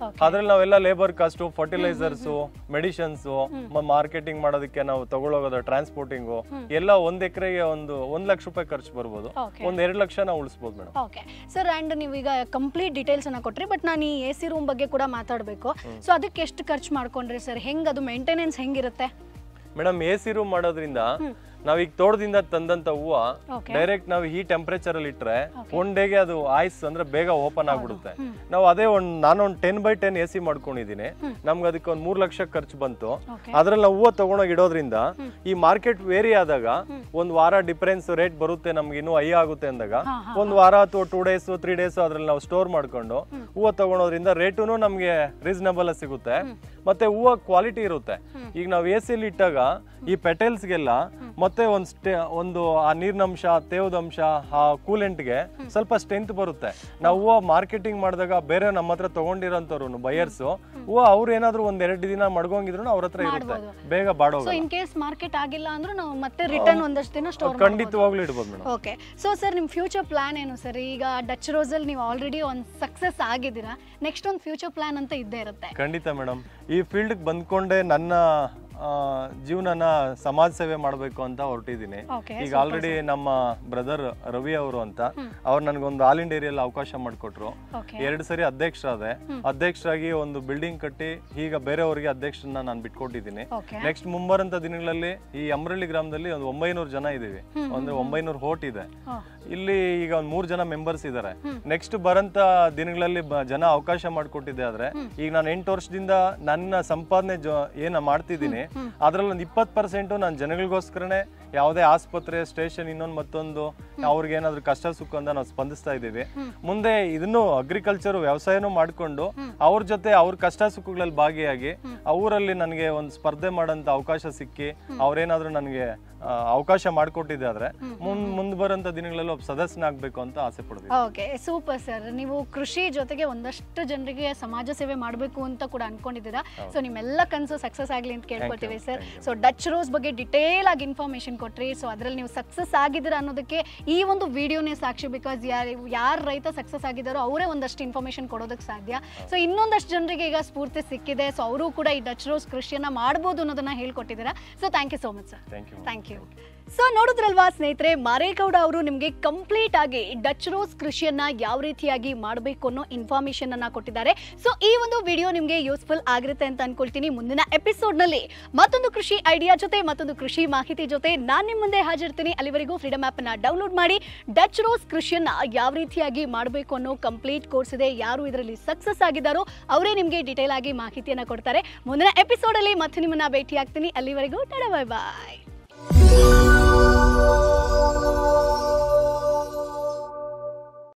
ಅದ್ರಲ್ಲಿ ನಾವೆಲ್ಲ labour cost, fertilisers, medicines, marketing ಮಾಡೋದಕ್ಕೆ ನಾವು ತಗೊಳ್ಳೋಗೋದು, ಟ್ರಾನ್ಸ್ಪೋರ್ಟಿಂಗ್ ಎಲ್ಲ ಒಂದ್ ಎಕರೆಗೆ 1 ಲಕ್ಷ ರೂಪಾಯಿ ಖರ್ಚು ಬರ್ಬೋದು. 1-2 ಲಕ್ಷ ನಾವು ಉಳಿಸಬಹುದು ಮೇಡಮ್. ಓಕೆ ಸರ್, ಅಂಡ್ ನೀವು ಈಗ ಕಂಪ್ಲೀಟ್ ಡೀಟೇಲ್ಸ್ ಅನ್ನ ಕೊಟ್ರಿ, ಬಟ್ ನಾನು ಈ AC ರೂಮ್ ಬಗ್ಗೆ ಕೂಡ ಮಾತಾಡಬೇಕು. ಸೊ ಅದಕ್ಕೆ ಎಷ್ಟು ಖರ್ಚು ಮಾಡ್ಕೊಂಡ್ರಿ ಸರ್? ಹೆಂಗ್ ಅದು ಮೇಂಟೆನೆನ್ಸ್ ಹೆಂಗಿರುತ್ತೆ ಮೇಡಮ್? AC ರೂಮ್ ಮಾಡೋದ್ರಿಂದ ನಾವೀಗ ತೋಟದಿಂದ ತಂದಂತ ಹೂವು ಡೈರೆಕ್ಟ್ ನಾವು ಈ ಟೆಂಪರೇಚರ್ ಅಲ್ಲಿ ಇಟ್ರೆ 1 ಡೇಗೆ ಅದು ಐಸ್ ಅಂದ್ರೆ ಬೇಗ ಓಪನ್ ಆಗ್ಬಿಡುತ್ತೆ. ನಾವು ಅದೇ ನಾನೊಂದು 10x10 AC ಮಾಡ್ಕೊಂಡಿದೀನಿ. ನಮ್ಗೆ ಅದಕ್ಕೆ ಒಂದು 3 ಲಕ್ಷ ಖರ್ಚು ಬಂತು. ಅದ್ರಲ್ಲಿ ನಾವು ಹೂವು ತಗೊಂಡೋಗಿ ಇಡೋದ್ರಿಂದ ಈ ಮಾರ್ಕೆಟ್ ವೇರಿ ಆದಾಗ 1 ವಾರ ಡಿಫರೆನ್ಸ್ ರೇಟ್ ಬರುತ್ತೆ, ನಮ್ಗೆ ಇನ್ನೂ ಹೈ ಆಗುತ್ತೆ ಅಂದಾಗ 1 ವಾರ ಅಥವಾ 2 ಡೇಸ್ 3 ಡೇಸ್ ಅದ್ರಲ್ಲಿ ನಾವು ಸ್ಟೋರ್ ಮಾಡ್ಕೊಂಡು ಹೂವು ತಗೊಳೋದ್ರಿಂದ ರೇಟುನು ನಮ್ಗೆ ರೀಸನಬಲ್ ಸಿಗುತ್ತೆ. ಮತ್ತೆ ಹೂವು ಕ್ವಾಲಿಟಿ ಇರುತ್ತೆ. ಈಗ ನಾವು AC ಅಲ್ಲಿ ಇಟ್ಟಾಗ ಈ ಪೆಟಲ್ಸ್ಗೆಲ್ಲ ಮತ್ತೆ ಒಂದು ಆ ನೀರಿನಂಶ, ತೇವದಂಶ, ಆ ಕೂಲೆಂಟ್ಗೆ ಸ್ವಲ್ಪ ಸ್ಟ್ರೆಂತ್ ಬರುತ್ತೆ. ನಾವು ಹೂವು ಮಾರ್ಕೆಟಿಂಗ್ ಮಾಡಿದಾಗ ಬೇರೆ ನಮ್ಮ ಹತ್ರ ತಗೊಂಡಿರೋಂಥವ್ರು ಬಯರ್ಸ್ ಹೂವು ಅವ್ರು ಏನಾದ್ರು 1-2 ದಿನ ಮಡ್ಗೋಂಗಿದ್ರು ಅವ್ರ ಹತ್ರ ಇರುತ್ತೆ, ಬೇಗ ಬಾಡೋಗ. ಇನ್ ಕೇಸ್ ಮಾರ್ಕೆಟ್ ಆಗಿಲ್ಲ ಅಂದ್ರೆ ನಾವು ಮತ್ತೆ ರಿಟರ್ನ್ ಒಂದಷ್ಟು ದಿನ ಸ್ಟೋರ್ ಖಂಡಿತವಾಗ್ಲೂ ಇಡಬಹುದು ಮೇಡಮ್. ಓಕೆ, ಸೊ ಸರ್ ನಿಮ್ ಫ್ಯೂಚರ್ ಪ್ಲಾನ್ ಏನು ಸರ್? ಈಗ ಡಚ್ ರೋಸ್ ಅಲ್ಲಿ ನೀವು ಆಲ್ರೆಡಿ ಒಂದು ಸಕ್ಸಸ್ ಆಗಿದ್ದೀರಾ, ನೆಕ್ಸ್ಟ್ ಒಂದು ಫ್ಯೂಚರ್ ಪ್ಲಾನ್ ಅಂತ ಇದ್ದೇ ಇರುತ್ತೆ. ಖಂಡಿತ ಮೇಡಮ್. ಈ ಫೀಲ್ಡ್ ಬಂದ್ಕೊಂಡೆ ನನ್ನ ಜೀವನನ ಸಮಾಜ ಸೇವೆ ಮಾಡಬೇಕು ಅಂತ ಹೊರಟಿದ್ದೀನಿ. ಈಗ ಆಲ್ರೆಡಿ ನಮ್ಮ ಬ್ರದರ್ ರವಿ ಅವರು ಅಂತ ಅವ್ರು ನನ್ಗೊಂದು ಆಲ್ ಇಂಡಿಯಾ ಏರಿಯಲ್ಲಿ ಅವಕಾಶ ಮಾಡಿಕೊಟ್ರು. 2 ಸರಿ ಅಧ್ಯಕ್ಷರಾಗಿ ಒಂದು ಬಿಲ್ಡಿಂಗ್ ಕಟ್ಟಿ ಈಗ ಬೇರೆಯವರಿಗೆ ಅಧ್ಯಕ್ಷರನ್ನ ನಾನು ಬಿಟ್ಕೊಟ್ಟಿದ್ದೀನಿ. ನೆಕ್ಸ್ಟ್ ಮುಂಬರಂತ ದಿನಗಳಲ್ಲಿ ಈ ಅಮರಳ್ಳಿ ಗ್ರಾಮದಲ್ಲಿ ಒಂದು 900 ಜನ ಇದೀವಿ, ಅಂದ್ರೆ 900 ಹೋಟ್ ಇದೆ. ಇಲ್ಲಿ ಈಗ ಒಂದು 3 ಜನ ಮೆಂಬರ್ಸ್ ಇದಾರೆ. ನೆಕ್ಸ್ಟ್ ಬರಂತ ದಿನಗಳಲ್ಲಿ ಜನ ಅವಕಾಶ ಮಾಡಿಕೊಟ್ಟಿದ್ದೆ ಆದ್ರೆ ಈಗ ನಾನು 8 ವರ್ಷದಿಂದ ನನ್ನ ಸಂಪಾದನೆ ಏನ ಮಾಡ್ತಿದ್ದೀನಿ ಅದ್ರಲ್ಲಿ ಒಂದು 20% ನಾನು ಜನಗಳಿಗೋಸ್ಕರನೇ ಯಾವುದೇ ಆಸ್ಪತ್ರೆ, ಸ್ಟೇಷನ್, ಇನ್ನೊಂದು ಮತ್ತೊಂದು ಅವ್ರಿಗೆ ಏನಾದ್ರು ಕಷ್ಟ ಸುಖ ಅಂತ ನಾವು ಸ್ಪಂದಿಸ್ತಾ ಇದ್ದೀವಿ. ಮುಂದೆ ಇದನ್ನು ಅಗ್ರಿಕಲ್ಚರ್ ವ್ಯವಸಾಯನೂ ಮಾಡ್ಕೊಂಡು ಅವ್ರ ಜೊತೆ ಅವ್ರ ಕಷ್ಟ ಸುಖಗಳಲ್ಲಿ ಭಾಗಿಯಾಗಿ ಅವರಲ್ಲಿ ನನಗೆ ಒಂದು ಸ್ಪರ್ಧೆ ಮಾಡೋಂಥ ಅವಕಾಶ ಸಿಕ್ಕಿ ಅವ್ರೇನಾದ್ರು ನನಗೆ ಅವಕಾಶ ಮಾಡಿಕೊಟ್ಟಿದ್ದೆ ಆದ್ರೆ ಮುಂದೆ ಬರೋಂಥ ದಿನಗಳಲ್ಲಿ ಒಬ್ಬ ಸದಸ್ಯನಾಗಬೇಕು ಅಂತ ಆಸೆ ಪಡ್ತೀನಿ. Okay, super sir. ನೀವು ಕೃಷಿ ಜೊತೆಗೆ ಒಂದಷ್ಟು ಜನರಿಗೆ ಸಮಾಜ ಸೇವೆ ಮಾಡಬೇಕು ಅಂತ ಕೂಡ ಅನ್ಕೊಂಡಿದ್ದೀರಾ. ಸೊ ನಿಮ್ಮೆಲ್ಲ ಕನಸು ಸಕ್ಸಸ್ ಆಗಲಿ ಅಂತ ಕೇಳ್ಕೊತೀವಿ ಸರ್. ಸೊ ಡಚ್ ರೋಸ್ ಬಗ್ಗೆ ಡಿಟೇಲ್ ಆಗಿ ಇನ್ಫಾರ್ಮೇಶನ್ ಕೊಟ್ರಿ. ಸೊ ಅದರಲ್ಲಿ ನೀವು ಸಕ್ಸಸ್ ಆಗಿದ್ದೀರಾ ಅನ್ನೋದಕ್ಕೆ ಈ ಒಂದು ವಿಡಿಯೋನೇ ಸಾಕ್ಷಿ. ಬಿಕಾಸ್ ಯಾರು ರೈತ ಸಕ್ಸಸ್ ಆಗಿದ್ದಾರೋ ಅವರೇ ಒಂದಷ್ಟು ಇನ್ಫಾರ್ಮೇಶನ್ ಕೊಡೋದಕ್ಕೆ ಸಾಧ್ಯ. ಸೊ ಇನ್ನೊಂದಷ್ಟು ಜನರಿಗೆ ಈಗ ಸ್ಫೂರ್ತಿ ಸಿಕ್ಕಿದೆ. ಸೊ ಅವರು ಕೂಡ ಈ ಡಚ್ ರೋಸ್ ಕೃಷಿಯನ್ನ ಮಾಡ್ಬೋದು ಅನ್ನೋದನ್ನ ಹೇಳ್ಕೊಟ್ಟಿದ್ದೀರಾ. So thank you so much sir. Thank you. So ನೋಡಿದ್ರಲ್ವಾ ಸ್ನೇಹಿತರೆ, ಮಾರೇಗೌಡ ಅವರು ನಿಮಗೆ ಕಂಪ್ಲೀಟ್ ಆಗಿ ಡಚ್ ರೋಸ್ ಕೃಷಿಯನ್ನ ಯಾವ ರೀತಿಯಾಗಿ ಮಾಡಬೇಕು ಅನ್ನೋ ಇನ್ಫಾರ್ಮೇಶನ್ ಅನ್ನ ಕೊಟ್ಟಿದ್ದಾರೆ. ಸೊ ಈ ಒಂದು ವಿಡಿಯೋ ನಿಮಗೆ ಯೂಸ್ಫುಲ್ ಆಗಿರುತ್ತೆ ಅಂತ ಅನ್ಕೊಳ್ತೀನಿ. ಮುಂದಿನ ಎಪಿಸೋಡ್ ನಲ್ಲಿ ಮತ್ತೊಂದು ಕೃಷಿ ಐಡಿಯಾ ಜೊತೆ, ಮತ್ತೊಂದು ಕೃಷಿ ಮಾಹಿತಿ ಜೊತೆ ನಾನು ನಿಮ್ಮ ಮುಂದೆ ಹಾಜರಿರ್ತೀನಿ. ಅಲ್ಲಿವರೆಗೂ ಫ್ರೀಡಮ್ ಆಪ್ ಅನ್ನ ಡೌನ್ಲೋಡ್ ಮಾಡಿ ಡಚ್ ರೋಸ್ ಕೃಷಿಯನ್ನ ಯಾವ ರೀತಿಯಾಗಿ ಮಾಡಬೇಕು ಅನ್ನೋ ಕಂಪ್ಲೀಟ್ ಕೋರ್ಸ್ ಇದೆ. ಯಾರು ಇದರಲ್ಲಿ ಸಕ್ಸಸ್ ಆಗಿದ್ದಾರೋ ಅವರೇ ನಿಮಗೆ ಡಿಟೇಲ್ ಆಗಿ ಮಾಹಿತಿಯನ್ನ ಕೊಡ್ತಾರೆ. ಮುಂದಿನ ಎಪಿಸೋಡ್ ಅಲ್ಲಿ ಮತ್ತೆ ನಿಮ್ಮನ್ನ ಭೇಟಿ ಆಗ್ತೀನಿ. ಅಲ್ಲಿವರೆಗೂ ಟಾಟಾ, ಬಾಯ್ ಬಾಯ್.